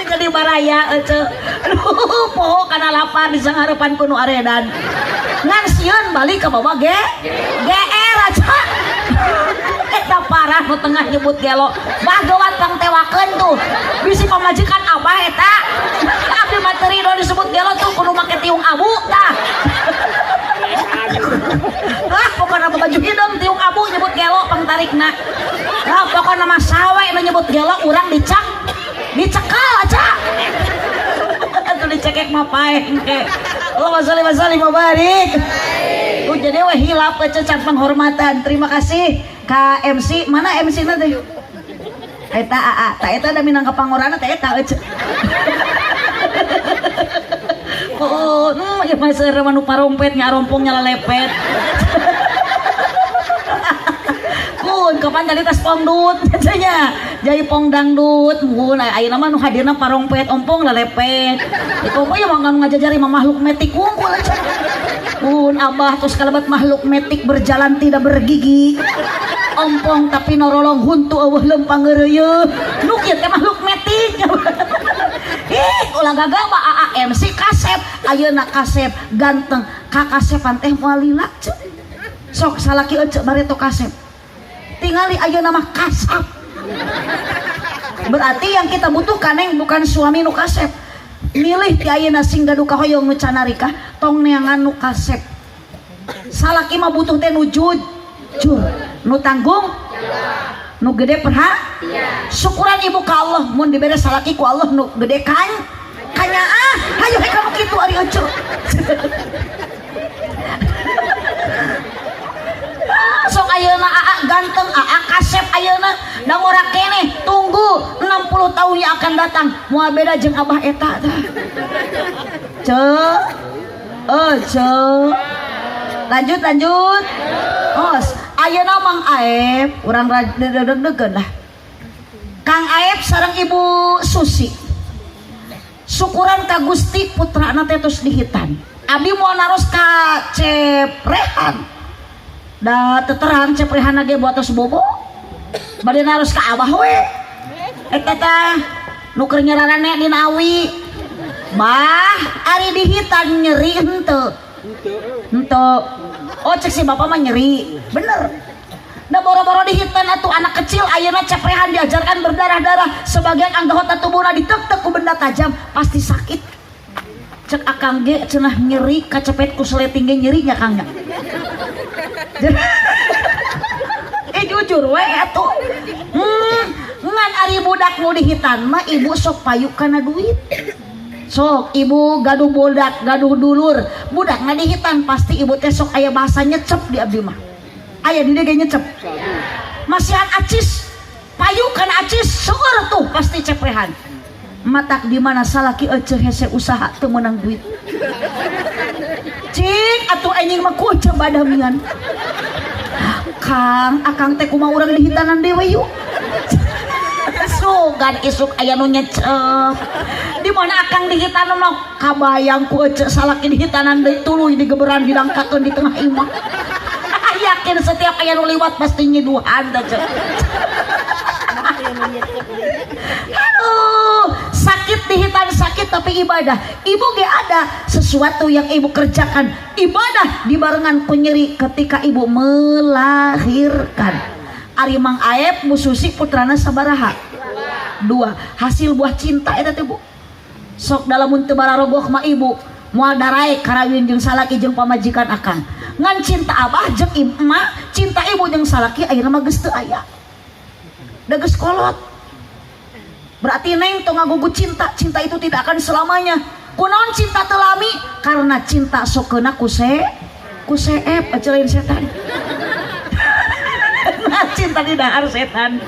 [SPEAKER 1] jadi baraya eueuh aduh poho kana lapar di sanghareupan ku nu aredan ngan sieun balik ka bawah GR aja eta parah nu tengah nyebut gelo bageuan pangtewakeun tuh bisi pamajikan abah eta abdi mah teu ridho disebut gelo tuh kudu make tiung abu tah pokona baju hidung tiung abu nyebut gelo pangtarikna pokona mah sawe nu nyebut gelo urang dicekal aja atuh dicekek mah paeng ke Allahumma sholli wa sallim wa barik jadi we hilap kecacat penghormatan terima kasih ka MC mana MC na teh eta AA ta eta da minangka pangorana teh eta oh ya mah seueur manu parompet nya rompong nya lalepet kun kapan tadi tas pongdut jadinya jadi pong dangdut mun ayeuna mah nu hadirna parompet ompong lalepet itu mah ya mangga ngajajari mah makhluk metik unggul aja kun abah terus kalabat makhluk metik berjalan tidak bergigi ompong tapi norolong huntu eueuh lempang geureuy nu kieu teh makhluk metik ulah gagal mah AAMC Kasep ayeuna Kasep ganteng ka Kasepan teh moal lila sok salaki eueuh bareto Kasep tingali ayeuna mah Kasep berarti yang kita butuhkan neng bukan suami nu Kasep milih ti ayeuna sing gaduh kahoyong nu canarika tong neangan nu Kasep salaki mah butuh teh nu jujur nu tanggung nu gede syukuran ibu ka Allah mun dibere salaki ku Allah nu gede kanya hayu kamu kitu ari eueuh sok ayeuna AA ganteng AA Kasep ayeuna da ngora keneh tunggu 60 tahun yang akan datang moal beda jeung abah eta lanjut ayeuna Mang Aep urang deg-degeun lah Kang Aep sareng Ibu Susi syukuran ka Gusti putrana teh tos dihitan. Abdi mau naros ka Ceprehan da teteran Ceprehan ge buat tos bobo bade naros ka Abah we eta teh nu keur nyararane dina awi bah ari dihitan nyeri henteu oh cek si bapak mah nyeri bener da boro-boro dihitan atuh anak kecil ayeuna Ceprehan diajarkan berdarah-darah sebagian anggota tubuhna ditek-tek ku benda tajam pasti sakit cek akang ge cenah nyeri kacepet ku seleting ge nyerinya kangnya jujur we atuh ngan ari budak nu dihitan mah ibu sok payu kana duit sok ibu gaduh budak gaduh dulur budak na dihitan pasti ibu teh sok aya bahasa nyecep di abdi mah aya di ge nyecep masihan acis payu kana acis seueur tuh pasti Ceprehan matak di mana salaki ece hese usaha teu meunang duit cing atuh anjing mah kucing badamian Kang akang teh kumaha urang dihitanan dewe yuk sugan isuk aya nu nyecep di mana akang dihitanan mah kabayang ku ece salaki dihitanan deui tuluy digeberan didangkakeun di tengah imah yakin setiap aya nu liwat pasti nyiduhan da cek aduh sakit dihitan sakit tapi ibadah ibu ge ada sesuatu yang ibu kerjakan ibadah dibarengan penyeri ketika ibu melahirkan ari Mang Aep Bu Susi putrana sabaraha 2 hasil buah cinta eta teh Bu sok dalamun teu bararogoh mah ibu moal daraek karawin jeung salaki jeung pamajikan akang ngan cinta abah jeung emak cinta ibu jeung salaki ayeuna mah geus teu aya da geus kolot berarti neng tong ngagugu cinta cinta itu tidak akan selamanya kunaon cinta teu lami karena cinta sokeuna ku seep aja lain setan nah cinta di dahar setan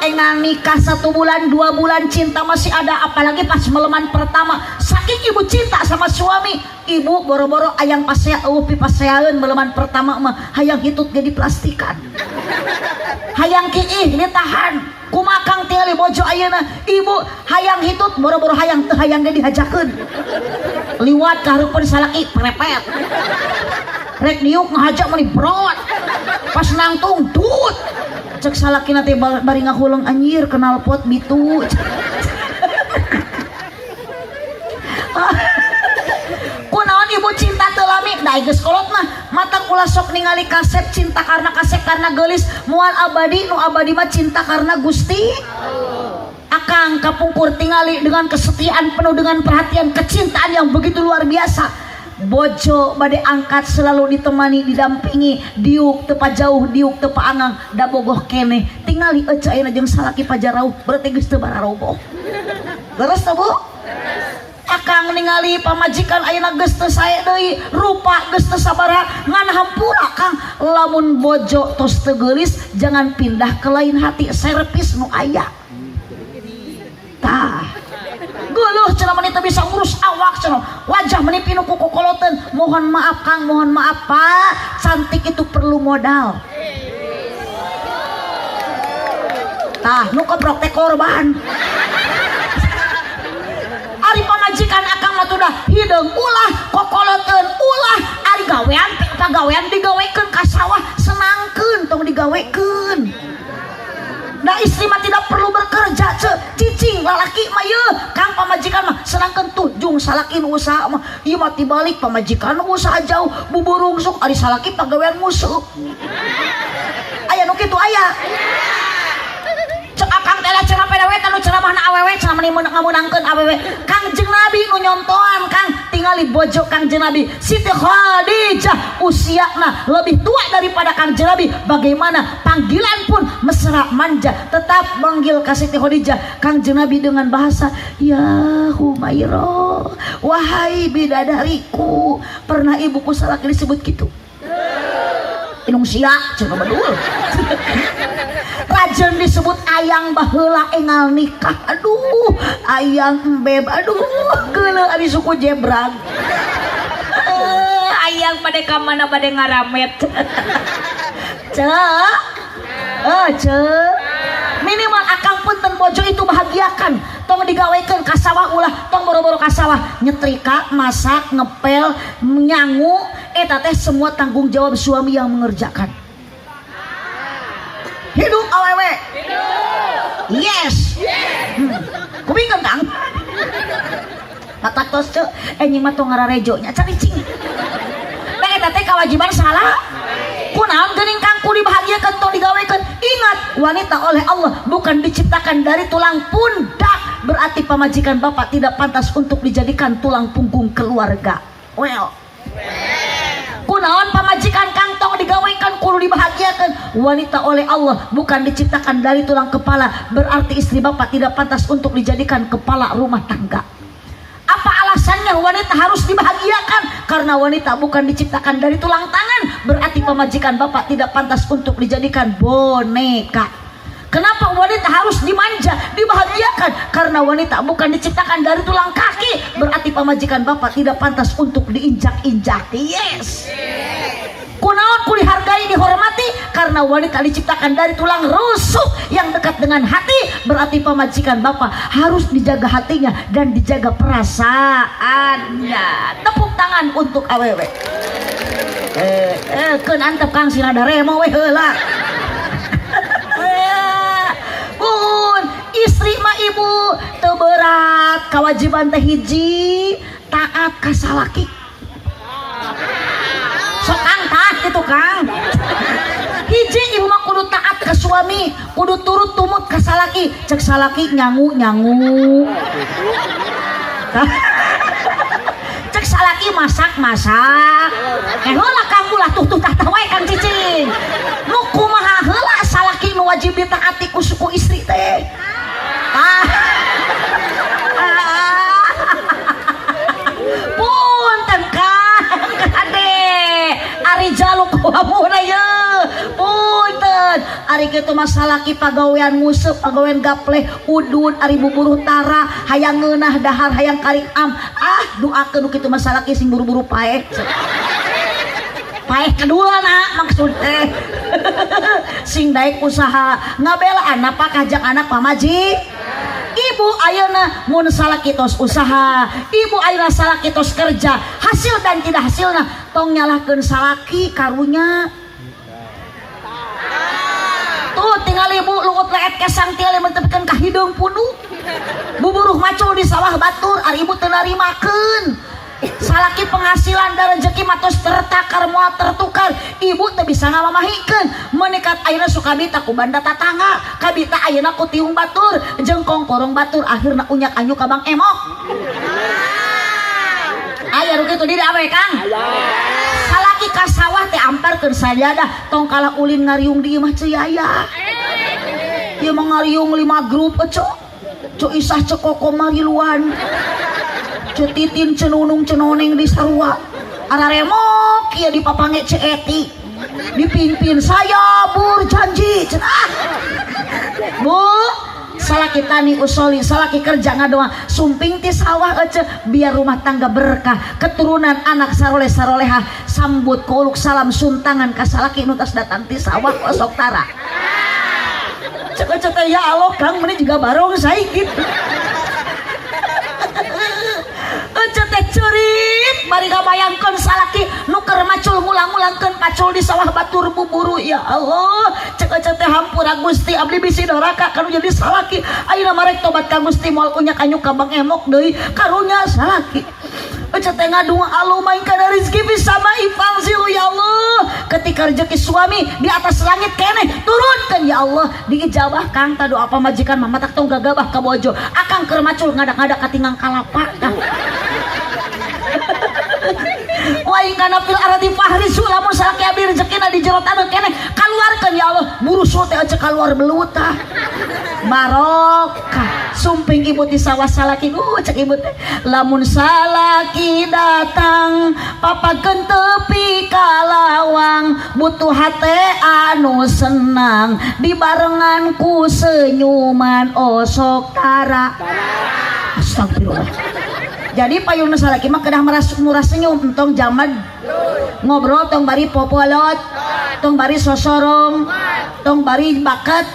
[SPEAKER 1] engang nikah 1 bulan 2 bulan cinta masih ada apalagi pas meleman pertama saking ibu cinta sama suami ibu boro-boro ayang pasea upi paseaeun meleman pertama mah hayang hitut ge diplastikan hayang kiih ditahan kumakang tinggali bojo ayeuna ibu hayang hitut boro-boro hayang teu hayang ge dihajakeun liwat ka hareupeun salaki perepet rek diuk ngahajak meuli brot pas nangtung tut cek salakina teh bari ngahuleng anjir kenal pot bitu kunaon ibu cinta teu lami da geus kolot mah mata kula sok ningali kasep cinta karena kasep karena geulis moal abadi nu abadi mah cinta karena Gusti akang kapungkur tingali dengan kesetiaan penuh dengan perhatian kecintaan yang begitu luar biasa bojo bade angkat selalu ditemani didampingi diuk teu jauh diuk teu paangang da bogoh keneh tingali ece ayeuna jeung salaki pajarauh berarti geus teu bararogoh leres teh Bu akang ningali pamajikan ayeuna geus teu sae deui rupa geus teu sabaraha ngan hampura Kang lamun bojo tos teu geulis jangan pindah ke lain hati servis nu aya tah geuleuh cenah mani teu bisa ngurus awak cenah wajah mani pinu ku kokoloteun mohon maaf Kang mohon maaf Pak cantik itu perlu modal tah nu kebrok teh korban ari pamajikan akang mah tuh hideung ulah kokoloteun ulah ari gawean pagawean digawekeun ka sawah senangkeun tong digawekeun da istri mah tidak perlu bekerja cicing lalaki mah yeuh Kang pamajikan mah senangkeun tujung salaki nu usaha mah ieu mah tibalik pamajikan nu usaha jauh buburung sok ari salaki pagawean musuh aya nu kitu aya cek akang teh cenah pedewe tanu ceramahna awewe cenah meni ngamunangkeun awewe Kangjeng Nabi nu nyontoan Kang tingali bojo Kangjeng Nabi Siti Khadijah usiana lebih tua daripada Kangjeng Nabi bagaimana panggilan pun mesra manja tetap manggil ka Siti Khadijah Kangjeng Nabi dengan bahasa ya Humairah wahai bidadariku pernah ibuku salaki disebut gitu inung sia cenah bedul Rajen disebut ayang baheula engal nikah aduh ayang embeb aduh geuleuh ari suku jebrag ayang bade ka mana bade ngaramet cek Minimal akang punten bojo itu bahagiakan, tong digawekeun ka sawah ulah tong boro-boro ka sawah nyetrika, masak, ngepel, nyangu, eta teh semua tanggung jawab suami yang mengerjakan. Hidup awewe. Yes. Kupingkeun Kang. Patak tos teu nying mah tong ngararejonya caricing. Eta teh kewajiban salah. Kunaon geuning Kang kudu dibahagiakeun tong digawekeun. Ingat, wanita oleh Allah bukan diciptakan dari tulang pundak. Berarti pamajikan bapak tidak pantas untuk dijadikan tulang punggung keluarga. Well. Kunaon pamajikan Kang tong digawekeun kudu dibahagiakeun. Wanita oleh Allah bukan diciptakan dari tulang kepala. Berarti istri bapak tidak pantas untuk dijadikan kepala rumah tangga. Apa alasannya wanita harus dibahagiakan? Karena wanita bukan diciptakan dari tulang tangan. Berarti pemajikan bapak tidak pantas untuk dijadikan boneka. Kenapa wanita harus dimanja, dibahagiakan? Karena wanita bukan diciptakan dari tulang kaki. Berarti pemajikan bapak tidak pantas untuk diinjak-injak. Yes. Kunaon ku dihargai, dihormati? Karena wanita diciptakan dari tulang rusuk yang dekat dengan hati. Berarti pemajikan bapak harus dijaga hatinya dan dijaga perasaannya. Tepuk tangan untuk awewe. Keun antep Kang Sinada remo we heula. Pun istri mah ibu teu berat, kewajiban teh hiji taat ka salaki. Sok Kang taat gitu Kang. Hiji ibu mah kudu taat ke suami, kudu turut tumut ke salaki. Cek salaki nyangu. Cek salaki masak. Heula Kang ulah tuh tah wae Kang cicing. Nu kumaha heula salaki nu wajib ditaati ku suku istri teh. Punten Kang Ade. Ari jaluk wamuna ye. Punten. Ari kitu mah salaki pagawean nguseup, pagawean gapleh, udun, ari buburuh tara, hayang ngeunah dahar, hayang karik am. Doakeun kitu mah salaki sing buru-buru paeh. Paeh kedua maksud teh. Sing daek usaha ngabela anak pakajak anak pamaji. Ibu ayeuna mun salaki tos usaha, ibu ayeuna salaki tos kerja, hasil dan tidak hasilna tong nyalahkeun salaki karunya. Tuh tinggal ibu lugut leet kesang tiel mentepkeun ka hidung punu. Buburuh macul di sawah batur, ari ibu teu narimakeun. Salaki penghasilan dan rezeki matos tertakar moal tertukar, ibu teu bisa ngamamahikeun. Menikat ayeuna Sukabita ku banda tatangga, kabita ayeuna ku tiung batur, jengkong korong batur, akhirna unyak anyu ka Bang Emok. Aya nu kitu di awe Kang. Salaki ka sawah teh amparkeun sajadah, tong kalah ulin ngariung di imah ceu aya. Ieu mah ngariung 5 grup cok. Cok isah cekoko mariluan. Titin cenunung cenoneng di sarua araremok ya dipapange ceeti dipimpin saya berjanji cenah bu salaki tani usoli salaki kerja ngadoa sumping ti sawah ece biar rumah tangga berkah keturunan anak saroleh-saroleha sambut kuluk salam suntangan ka salaki nu tas datang ti sawah osok tara cek ya Allah Kang meni juga barong saikit teh curit bari ngabayangkeun salaki nu keur macul ngulang-ngulangkeun pacul di sawah batur buburu ya Allah cek teh hampura Gusti abdi bisi doraka kanu jadi salaki ayeuna marek tobat ka Gusti moal unyak anyu ka Bang Emok deui karunya salaki cek teh ngadung alumain kana rezeki bisa ma ifalzilu ya Allah ketika rezeki suami di atas langit keneh turunkeun ya Allah diijabah Kang tadu apa majikan mah matak tong gagabah ka bojo akang keur macul ngadak-ngadak katingang kalapa waing kana fil aradi fahrisu lamun salaki abdi rezekina di jero taneuh keneh kaluarkeun ya Allah burusul teh aja kaluar belut tah barokah sumping ibu di sawah salaki cek ibu teh lamun salaki datang papakeun tepi kalawang butuh hate anu senang dibarengan ku senyuman osok tara astagfirullah Jadi payung salaki mah kedah murah senyum entong jaman ngobrol tong bari popolot tong bari sosorong tong bari bakat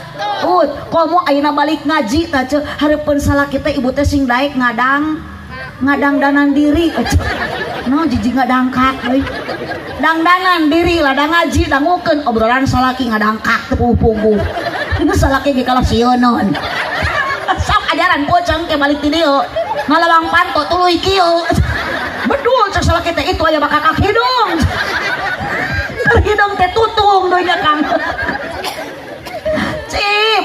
[SPEAKER 1] komo ayeuna balik ngaji tah ce hareupeun salaki teh ibu teh sing daek ngadang danan diri no jiji ngadangkak euy dangdanan diri ladang ngaji dangukeun obrolan salaki ngadangkak teu puguh itu salaki ge kalah sionon sok ajaran pocong ke balik ti dieu ngalawang panto tuluy kieu bedul cek salaki teh itu aya bakakak hidung hidung teh tutung deui nya Kang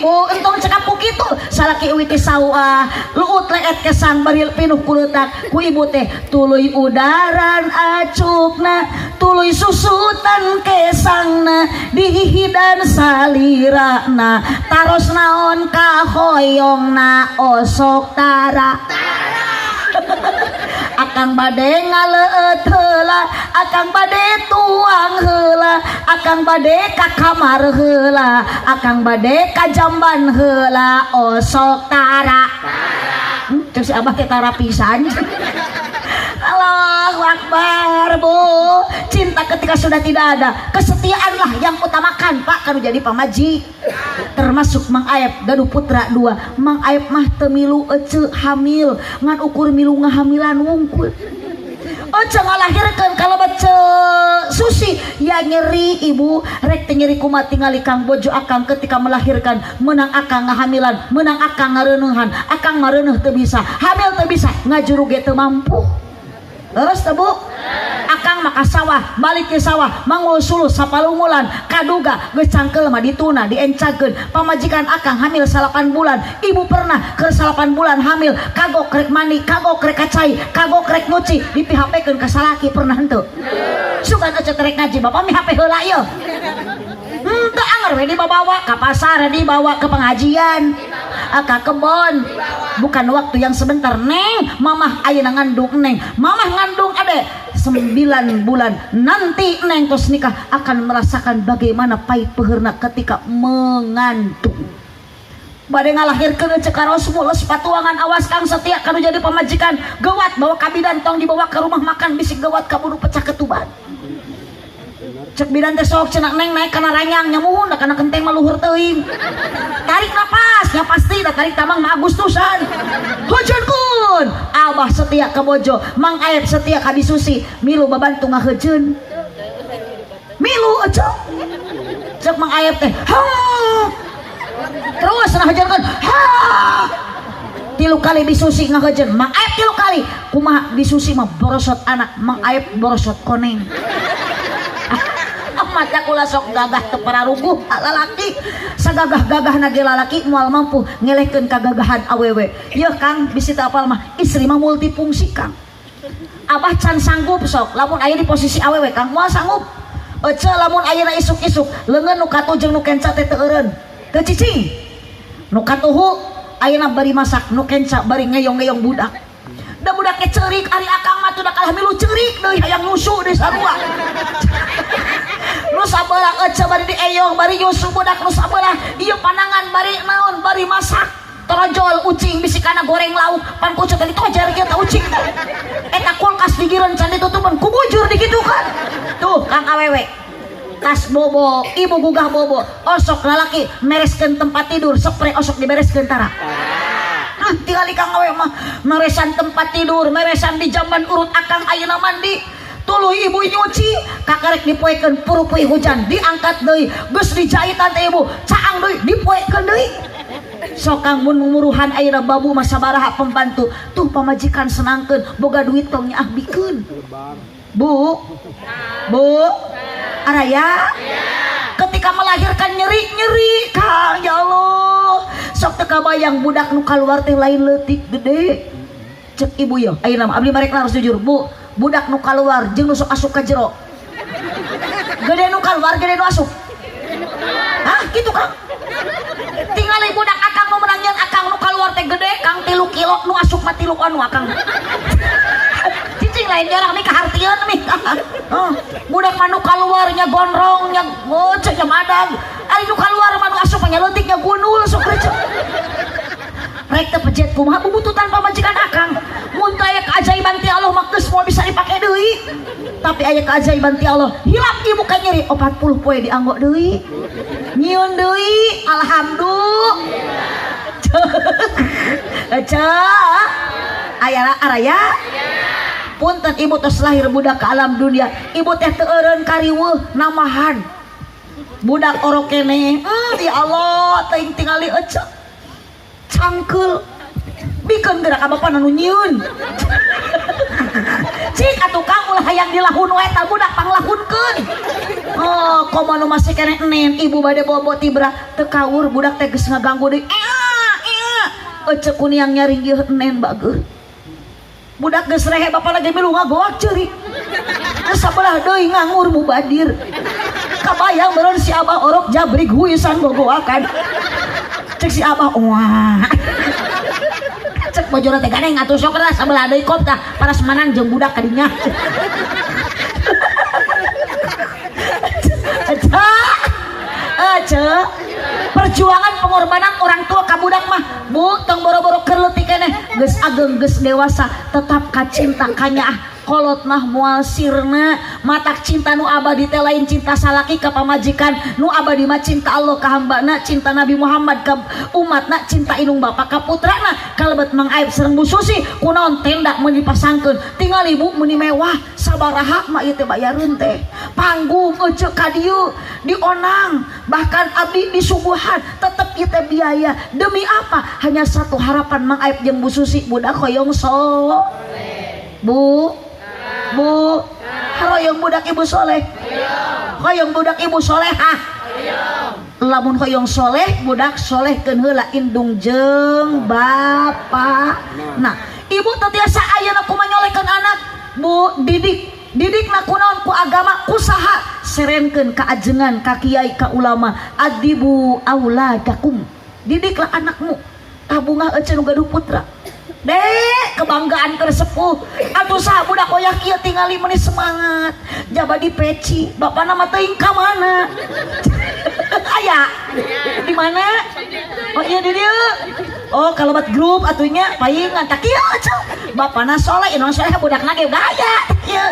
[SPEAKER 1] Bu entong cekapuk itu salaki uwi teh saua luut leet kesang bari pinuh kulutak ku ibu teh tuluy udaran acukna tuluy susutan kesangna dihidan salirana taros naon kahoyongna osok tara akang bade ngaleut heula akang bade tuang heula akang bade ka kamar heula akang bade ka jamban heula osok tara terus abah teh tara pisan Allahu Akbar Bu cinta ketika sudah tidak ada kesetiaanlah yang utamakan Pak kanu jadi pamaji termasuk Mang Aep gaduh putra 2 Mang Aep mah teu milu ece hamil ngan ukur milu ngahamilan wungkul oce ngalahirkeun kalau baca Susi ya nyeri ibu rek teh nyeri kumaha tingali Kang bojo akang ketika melahirkan menang akang ngahamilan menang akang ngareuneuhan akang mareuneuh teu bisa hamil teu bisa ngajuru ge teu mampu terus tebu akang maka sawah balik ke sawah mangul-sulus sapalungulan kaduga geus cangkel mah dituna diencakeun pamajikan akang hamil 8 bulan ibu pernah ke 8 bulan hamil kagok rek mandi kagok rek kacai kagok rek nyuci di PHP-keun ka salaki pernah henteu sugan ece rek ngaji bapak mi HP heula ieu teu anger we dibawa ka pasar dibawa ke pengajian ka kebon bukan waktu yang sebentar neng mamah ayeuna ngandung neng mamah ngandung ade 9 bulan nanti neng tos nikah akan merasakan bagaimana pahit peheurna ketika mengandung bade ngalahirkeun cek karos mulus patuangan awas Kang Setia kanu jadi pamajikan geuwat bawa ka bidan tong dibawa ke rumah makan bisik geuwat kaburu pecah ketuban cek bidan teh sok cenah neng naik kana ranyang nyamuhun da kana genteng mah luhur teuing tarik napas nya pasti da tarik tamang mah Agustusan hujeunkeun Abah Setia ka bojo Mang Aep Setia ka Bisusi milu babantu ngaheujeun milu aja cek Mang Aep teh ha terus ngaheujeunkeun ha 3 kali Bisusi ngaheujeun Mang Aep 3 kali kumaha Bisusi mah borosot anak Mang Aep borosot koneng mata kula sok gagah teu pararuguh lalaki sagagah-gagahna ge lalaki moal mampu ngelehkeun kagagahan awewe yeuh Kang bisi teu apal mah istri mah multifungsi Kang Abah can sanggup sok lamun aya di posisi awewe Kang moal sanggup ece lamun ayeuna isuk-isuk leungeun nu katu jeung nu kenca teh teu eureun teu cicing nu katuhu ayeuna bari masak nu kenca bari ngeyong-ngeyong budak da budak ke ceurik ari akang mah teu da kalah milu ceurik deui hayang nyusu deui sarua nu sabelah ece bari dieyong bari nyusu budak nu sabelah ieu panangan bari naon bari masak torojol ucing bisikana goreng lauk pan pucuk tadi tojar kieu tah ucing eta kulkas digireun can ditutupan ku bujur digitukan tuh Kang awewe tas bobo ibu gugah bobo osok lalaki mereskeun tempat tidur spray osok dibereskeun tara tinggali Kang awewe mah meresan tempat tidur meresan di jamban urut akang ayeuna mandi tuluy ibu nyuci kakarek dipoekeun puru-pui hujan diangkat deui geus dijahitan teh ibu caang deui dipoekeun deui sok Kang mun muruhan ayeuna babu mah sabaraha pembantu tuh pamajikan senangkeun boga duit tong nyaahbikeun Bu araya ketika melahirkan nyeri Kang ya Allah sok teu kabayang budak nu kaluar teh lain leutik gede cek ibu ya ayeuna mah abdi marek harus jujur Bu budak nu kaluar jeung nu sok asup ka jero gede nu kaluar gede nu asup hah gitu Kang tinggali budak akang nu menang nyeun akang nu kaluar teh gede Kang 3 kilo nu asup mah 3 anu akang cicing lain jarang nih kahartieun nih budak mah nu kaluar nya gondrong nya cek nya madang ari nu kaluar mah nu asup nya leutik nya gunul sok recep rek teh pejet kumaha bubututan pamajikan akang mun teu aya keajaiban geus mau bisa dipakai deui. Tapi aya keajaiban ti Allah, hilap ibu ka nyeri 40 poe dianggo deui. Nyieun deui, alhamdulillah. Aya araya. Punten ibu tos lahir budak ke alam dunia, ibu teh teu eureun kariweuh namahan. Budak orok kene, ya Allah, teuing tingali ecek. Cangkeul. Bikeun gerak ka bapa nu nyieun. Cik atuh kang ulah hayang dilahun wae tah budak panglahunkeun. Oh, komo nu masih kene enen ibu bade bobo tibra teu kaur budak teh geus ngaganggu deui. Ecek kuniang nyaring ieu enen bageus. Budak geus rehe bapa lagi milu ngagoak ceuri. Geus sabelah deui ngangur mubadir. Kabayang beureun si Abah orok jabrig huisan gogoakan. Cek si Abah wah. Cek bojona teh ganeng atuh sok lah sabelah deui kop tah paras manang jeung budak kadinya. Aja perjuangan pengorbanan orang tua ka budak mah bu tong boro-boro keur leutik keneh geus ageng geus dewasa tetap kacinta kanyaah kolot mah moal sirna matak cinta nu abadi teh lain cinta salaki ka pamajikan nu abadi mah cinta Allah ka hambana cinta Nabi Muhammad ka umatna cinta inung bapa ka putrana kalebet Mang Aib sareng Bu Susi kunaon tenda mun dipasangkeun tinggal ibu muni mewah sabaraha mah ieu teh bayareun teh panggung eceu ka dieu dionang bahkan abdi disuguhan tetep ieu teh biaya demi apa hanya satu harapan Mang Aib jeung Bu Susi budak hoyong Bu hoyong budak ibu soleh hoyong budak ibu solehah lamun hoyong soleh budak solehkeun heula indung jeung bapa. Nah ibu teh tiasa ayeuna kumaha nyolehkeun anak bu didikna kunaon ku agama ku saha serenkeun ka ajengan ka kiai ka ulama adibu auladakum didiklah anakmu tabungah eceu nu gaduh putra. Dek kebanggaan tersepuh atuh saha budak hoyak ieu tingali meuni semangat jaba di peci bapak nama teuing ka mana aya di mana oh iya di dieu oh kalebat grup atunya paingan tak kieu bapana soleh inu soleh budakna ge gaya kieu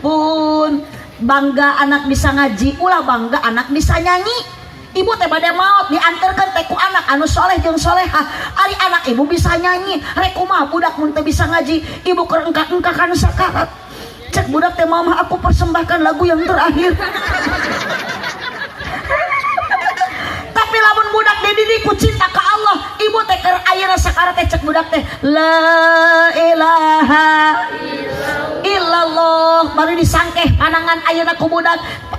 [SPEAKER 1] pun bangga anak bisa ngaji ulah bangga anak bisa nyanyi. Ibu teh bade maot dianterkeun teh ku anak anu soleh jeung solehah ari anak ibu bisa nyanyi rek kumaha budak mun teh bisa ngaji ibu keur engka-engkakan sakarat cek budak teh mama aku persembahkan lagu yang terakhir. Tapi lamun budak dididik ku cinta ka Allah ibu teh keur ayeuna sakarat teh cek budak teh la ilaha illallah bari disangkeh panangan ayeuna ku budak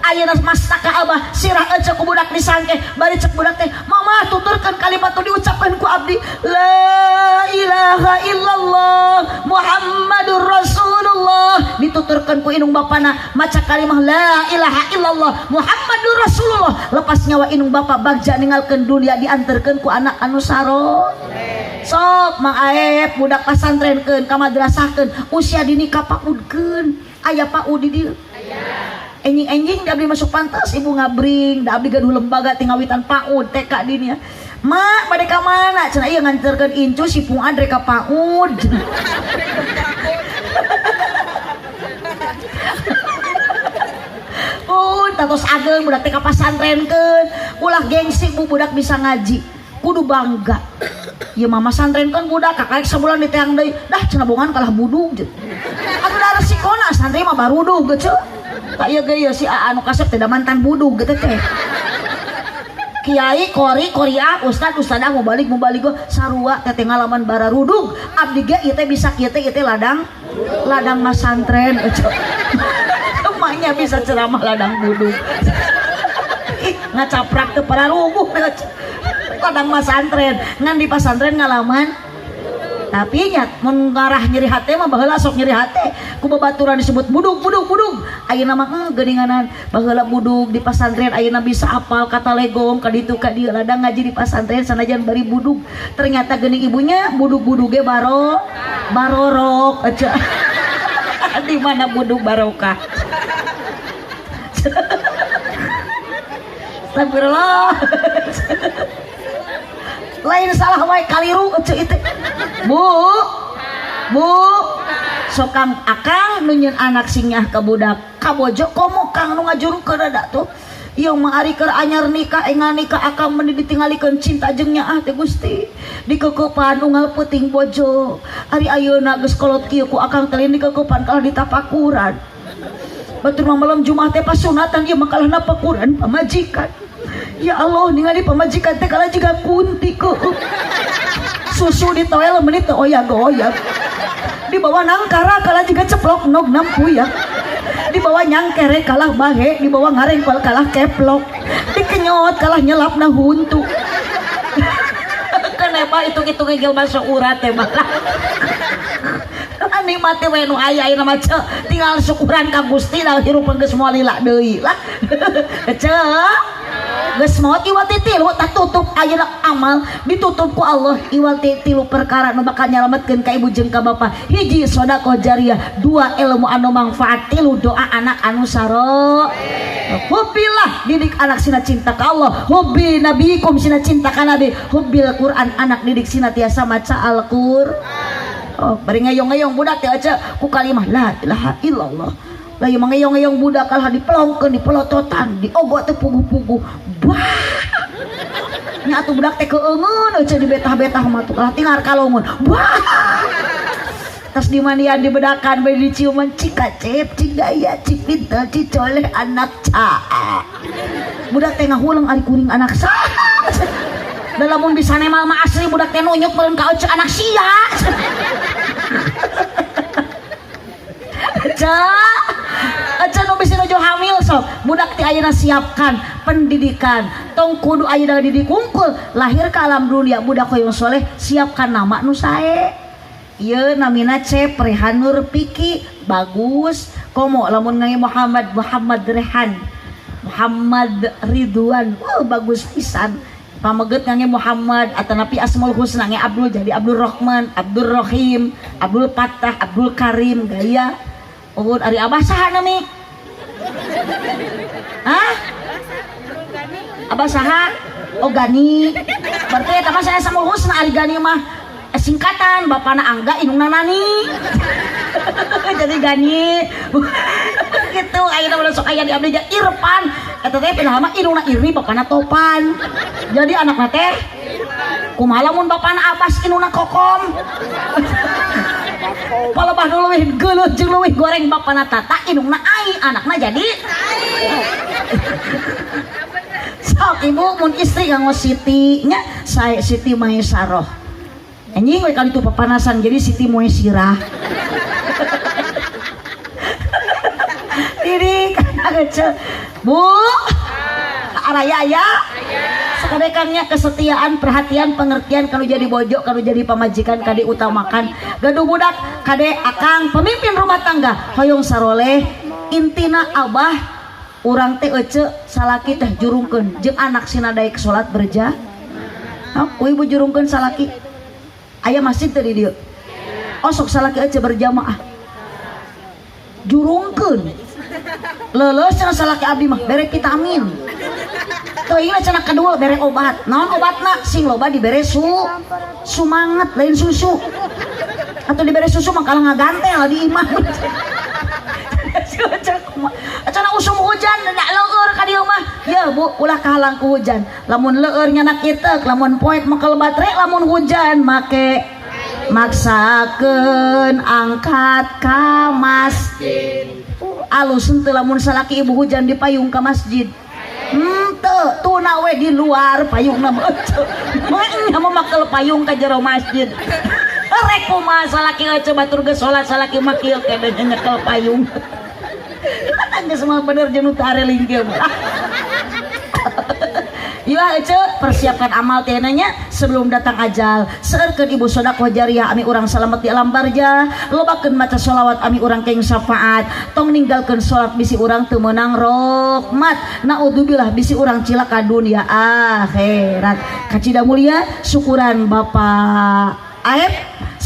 [SPEAKER 1] ayeuna mastaka abah sirah eceu ku budak disangkeh bari cek budak teh mama tuturkeun kalimat tu diucapkeun ku abdi la ilaha illallah muhammadur rasulullah dituturkeun ku inung bapana maca kalimah la ilaha illallah muhammadur rasulullah lepas nyawa inung bapa bagja ninggalkeun dunia dianterkeun ku anak anu saro. Sok Mang Aep budak pasantrenkeun ka madrasahkeun usia dini kapaudkeun aya PAUD di dieu enjing-enjing da abdi masuk pantas ibu ngabring da abdi gaduh lembaga tingawitan PAUD TK dinya mak bade ka mana cenah ieu nganterkeun incu si Pung Andre ka PAUD tatos ageng budak teh ka pasantrenkeun ulah gengsi bu budak bisa ngaji kudu bangga ya mama santrenkeun budak kakaek sabulan di teang deui dah cenah bongan kalah budug atuh da resikona santri mah barudug geuceu tak ieu ge si anu kasep teh da mantan budug gitu teh kiai koria ustad mau balik go sarua teh ngalaman bararudug abdi ge ieu teh bisa kieu teh ladang mas santren emaknya bisa ceramah ladang budug ngacaprak teu pararuguh ladang mas santren ngan di pasantren ngalaman tapi nyat mun ngarah nyeri hate mah baheula sok nyeri hate ku babaturan disebut budug ayeuna mah geuninganan baheula budug di pasantren ayeuna bisa apal kata legong ka ditu ka dieu ladang ngaji di pasantren sanajan bari budug ternyata geuning ibunya budug-budug ge barorok aja di mana budug barokah astagfirullah lain salah wae kaliru eceu itu bu sokang akang nunyeun anak singnya ke budak kabojo komo kang nu ngajurukeun ada tuh ieu mah ari keur anyar nikah engal nikah akang meni ditinggalikeun cinta jeung nyaah teh Gusti dikeukepan unggal peuting bojo ari ayeuna geus kolot kieu ku akang teh dikeukepan kalah ditapakuran batur malam Jumat teh pasunatan ieu mah kalah napakuran pamajikan ya Allah ningali pamajikan teh kalah jiga kunti keueuh susu di toel menit teh oyag-oyag di bawah nangkara kalah jiga ceplok nog nampuyak di bawah nyangkere kalah bahe di bawah ngarengkol kalah keplok dikenyot kalah nyelap na huntu kenapa itu ngegel masuk urat teh mah nikmat teh we nu aya ieu mah tinggal syukuran ka Gusti da hirup geus moal lila deui lah geus maot iwal tilu tak tutup ayeuna amal ditutup ku Allah iwal tilu perkara nu bakal nyalametkeun ka ibu jeung ka bapa hiji sedekah jariyah dua ilmu anu manfaat tilu doa anak anu saro hubbillah didik anak sina cinta ka Allah hubbi nabiikum sina cinta ka nabi hubbil Quran anak didik sina tiasa maca Al-Qur'an oh bari ngayong-ngayong budak teh aja ku kalimah la ilaha illallah layu mangeyong-ngeyong budak kalah dipelongkeun dipelototan diogot teh puguh-puguh bah nya atuh budak teh keungeun aja dibetah-betah mah tuh kalah tingar kalongun bah tas dimandian dibedakan bae diciuman cikacep cigaya cipintel cicoleh anak caa budak teh ngahuleung ari kuring anak saha da lamun bisa nemal mah asli budak teh nunyuk meureun ka ece anak sia aja nu bisa nuju hamil sok budak ti ayeuna siapkan pendidikan tong kudu ayeuna didik unggul lahir ka alam dunia budak hoyong soleh siapkan nama nu sae ieu namina Rehan Nur Piki bagus komo lamun ngange Muhammad Rehan Muhammad Ridwan bagus pisan pameget ngange Muhammad atanapi asmaul husna nge Abdul jadi Abdul Rahman Abdul Rahim Abdul Fattah Abdul Karim gaya uhud ari abah saha nami hah abah saha oh Gani berarti eta mah saya asmaul husna ari Gani mah singkatan bapana Angga inungna Nani jadi Gani gitu ayeuna ulah sok aya di abdi Irfan eta teh pindah mah inungna Iri bapana Topan jadi anakna teh kumaha lamun bapana Abbas inungna Kokom palebah nu leuwih geuleuh jeung leuwih goreng bapana Tata inungna Ai anakna jadi sok ibu mun istri nganggo Siti nya sae Siti Maesaroh anjing we kali itu papanasan jadi Siti Moesirah diri kagece bu araya aya sakadekangnya kesetiaan perhatian pengertian kalau jadi bojo kalau jadi pamajikan kade utamakan gaduh budak kade akang pemimpin rumah tangga hoyong saroleh intina abah urang teh ece salaki teh jurungkeun jeung anak sina daek salat berjamaah ku ibu jurungkeun salaki aya masjid teh di dieu oh sok salaki ece berjamaah jurungkeun leuleus cenah salaki abdi mah bere vitamin teuing cenah kedua bere obat naon obatna sing loba dibere sumanget lain susu atau dibere susu mah kalah ngagantel di imah cenah usum hujan da leueur ka dieu mah ya bu ulah kahalang ku hujan lamun leueur nya nak kitek lamun poek mah baterai lamun hujan make maksakeun angkat ka masjid alus henteu lamun salaki ibu hujan di payung ka masjid henteu tuna we di luar payungna mah teu mah makel payung ka jero masjid rek kumaha salaki ece batur geus salat salaki mah kieu kede nyekel payung geus mah bener jeung nu teu areling kieu mah ya ece persiapkan amal teh nanya sebelum datang ajal seueurkeun ibu sedekah jariyah ami urang salamet di alam barzah lobakeun maca sholawat ami urang keng syafaat tong ninggalkeun salat bisi urang teu meunang rahmat naudzubillah bisi urang cilaka dunia akhirat kacida mulia syukuran Bapak Aep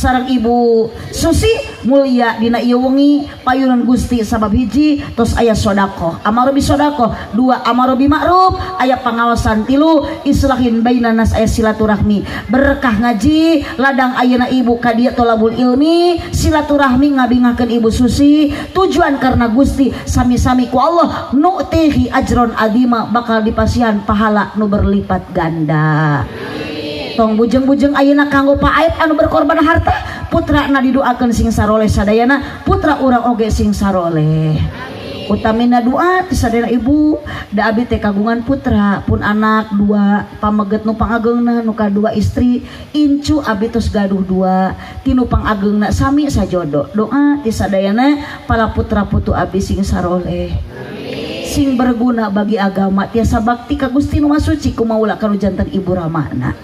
[SPEAKER 1] sareng Ibu Susi mulia dina ieu wengi payunan Gusti sabab hiji tos aya sodaqoh amar bi sodaqoh, dua amar bi ma'ruf, aya pangawasan, tilu islahin bainan nas, aya silaturahmi, berkah ngaji ladang ayeuna ibu ka dieu tolabul ilmi silaturahmi ngabingakeun Ibu Susi tujuan karena Gusti sami-sami ku Allah nu'tihi ajron adima bakal dipasihan pahala nu berlipat ganda. Tong bujeng-bujeng ayeuna kanggo Pak Aib anu berkorban harta putra na didoakeun sing saroleh sadayana putra urang oge sing saroleh utamina doa ti sadayana ibu da abi teh kagungan putra pun anak dua pameget nu pangageungna nu kadua istri incu abi tos gaduh dua tinu pangageungna sami sajodo doa ti sadayana para putra putu abi sing saroleh sing berguna bagi agama tiasa bakti ka Gusti Nu Maha Suci kumaula kanu janten ibu ramana.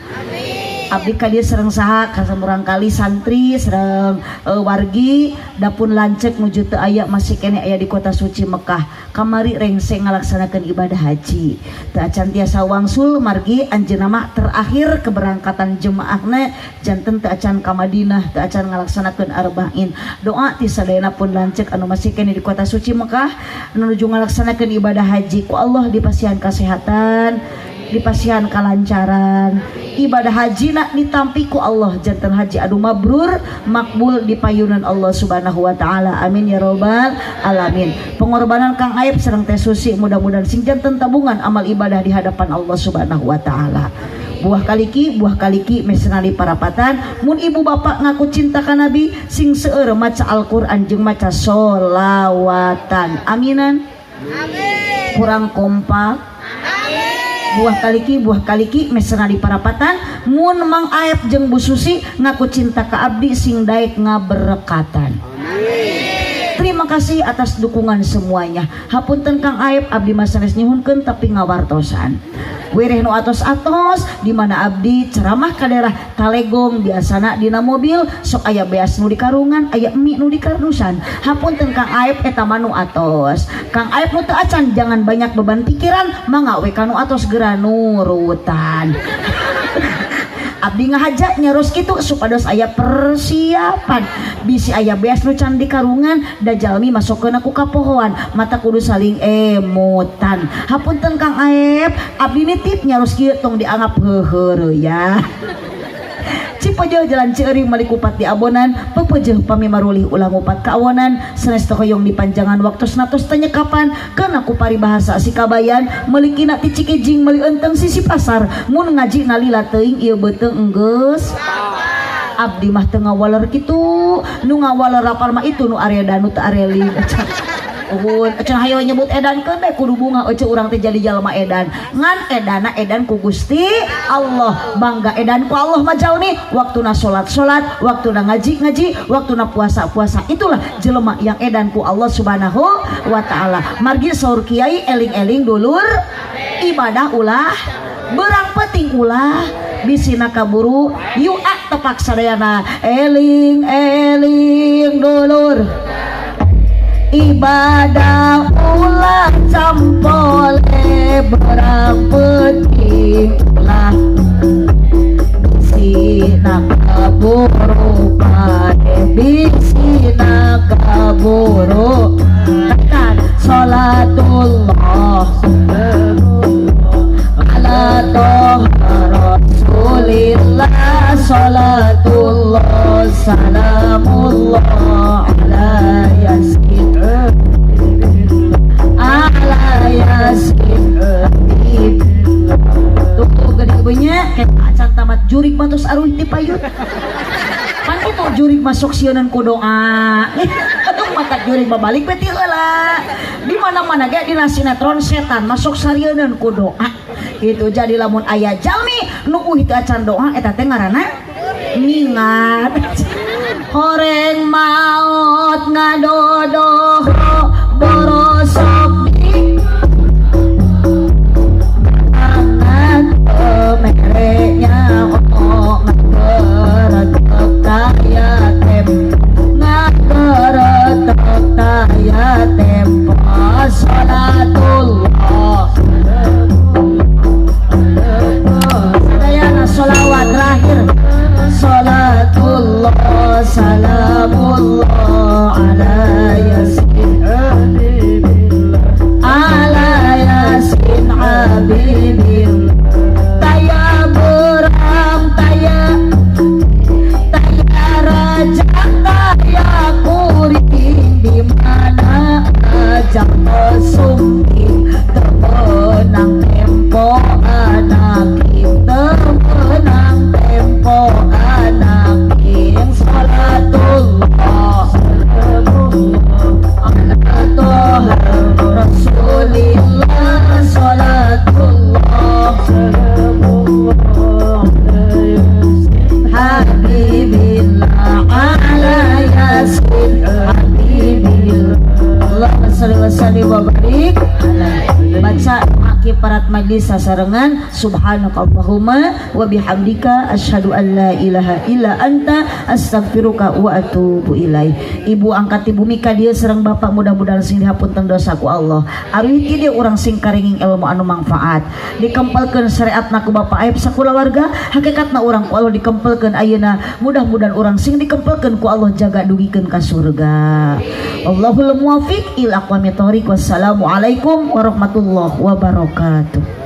[SPEAKER 1] Abdi ka dieu sareng saha kasamurang kali santri sareng wargi dapun lancek nuju teu aya masih kene aya di kota suci Mekah kamari rengse ngalaksanakeun ibadah haji teu acan tiasa wangsul margi anjeunna mah terakhir keberangkatan jemaahna janten teu acan ka Madinah teu acan ngalaksanakeun arba'in doa ti sadayana pun lancek anu masih kene di kota suci Mekah nuju ngalaksanakeun ibadah haji ku Allah dipasihan kesehatan dipasihan kelancaran ibadah haji nak ditampi ku Allah jantan haji adu mabrur makbul di payunan Allah subhanahu wa ta'ala amin ya robbal alamin. Pengorbanan Kang Aib sareng Teh Susi mudah-mudahan sing jantan tabungan amal ibadah di hadapan Allah subhanahu wa ta'ala. Buah kaliki mesenali parapatan mun ibu bapak ngaku cinta ka Nabi sing seueur maca Al-Qur'an jeung maca sholawatan aminan amin kurang kompak buah kaliki mesra di parapatan mun Mang Aep jeung Bu Susi ngaku cinta ka abdi sing daek ngaberkatan. Terima kasih atas dukungan semuanya. Hapunten Kang Aep abdi mah sanes nyuhunkeun tapi ngawartosan. Wireh nu atos-atos di mana abdi ceramah ka daerah Talegong biasana dina mobil sok aya beas nu di karungan aya emi nu di kardusan. Hapunten Kang Aep eta mah nu atos. Kang Aep nu teu acan jangan banyak beban pikiran mangga we kanu atos geura nurutan. Abdi ngahaja nyaros kitu supados aya persiapan bisi aya beas nu can di karungan da jalmi masukkeun aku ka pohoan mata kudu saling emutan. Hapunten Kang Aep abdi nitip nyaros kieu tong dianggap heuheur ya. Cipeujeul jalan Cieuring Malikupat di Abonan pepeujeuh pami marulih ulah ngupat ka awonan sanes teu hoyong dipanjangan waktosna tos tanya kapan keun aku paribahasa si kabayan meulikina ti Cikijing meuli eunteng sisi pasar mun ngaji nalila teuing ieu beuteung enggeus abdi mah teu ngawaler kitu nu ngawaler rapal mah itu nu area danu teu areli uhun cenah hayo nyebut edan keun bae kudu bunga eueuh urang teh jadi jalma edan ngan edana edan ku Gusti Allah bangga edan ku Allah mah jalmi waktuna salat waktuna ngaji waktuna puasa itulah jelema yang edan ku Allah subhanahu wa ta'ala. Margi saur kiai eling-eling dulur ibadah ulah berang penting ulah bisina kaburu yuk tepak sadayana eling-eling dulur ibadah ulah campole berang penting ulah bisina kaburu pade bisina kaburu tekan sholatullah ala toha rasulillah sholatullah salamullah ala yasin ala yasin tuh gede banyak kayak acan tamat jurik matos aruh di payut pan itu jurik masuk sionan ku doa aduh mata jurik babalik beti heula di mana-mana ge dina sinetron setan masuk sarieun ku doa itu jadi lamun aya jalmi nu teu acan doa eta teh ngaranna ningat horeng maot ngadodoh borosok di angan merenya ngageretek kaya tempo sholatullah sadayana sholawat terakhir sholatullah salamullah ala yasin ala yasin habibillah taya berang taya raja taya kuring di mana aja kesungking temenang tempo anak temenang tempo anak salatullah ala toha rasulillah salatullah habibillah ala yasin habibillah Allahumma shalli wa sallim wa barik baca akiparat majlis sasarengan subhanakallahumma wa bihamdika asyhadu an la ilaha illa anta astaghfiruka wa atubu ilaih. Ibu angkat ibu Mika dia sareng bapak mudah-mudahan sing dihapunten dosa ku Allah ari dia urang sing karinging ilmu anu manfaat dikempelkeun syariatna ku bapak aib sakulawarga hakikatna urang ku Allah dikempelkeun ayeuna mudah-mudahan urang sing dikempelkeun ku Allah jaga dugikeun ka surga. Allahul muwaffiq ila aqwamit thoriq. Wassalamualaikum warahmatullahi wabarakatuh.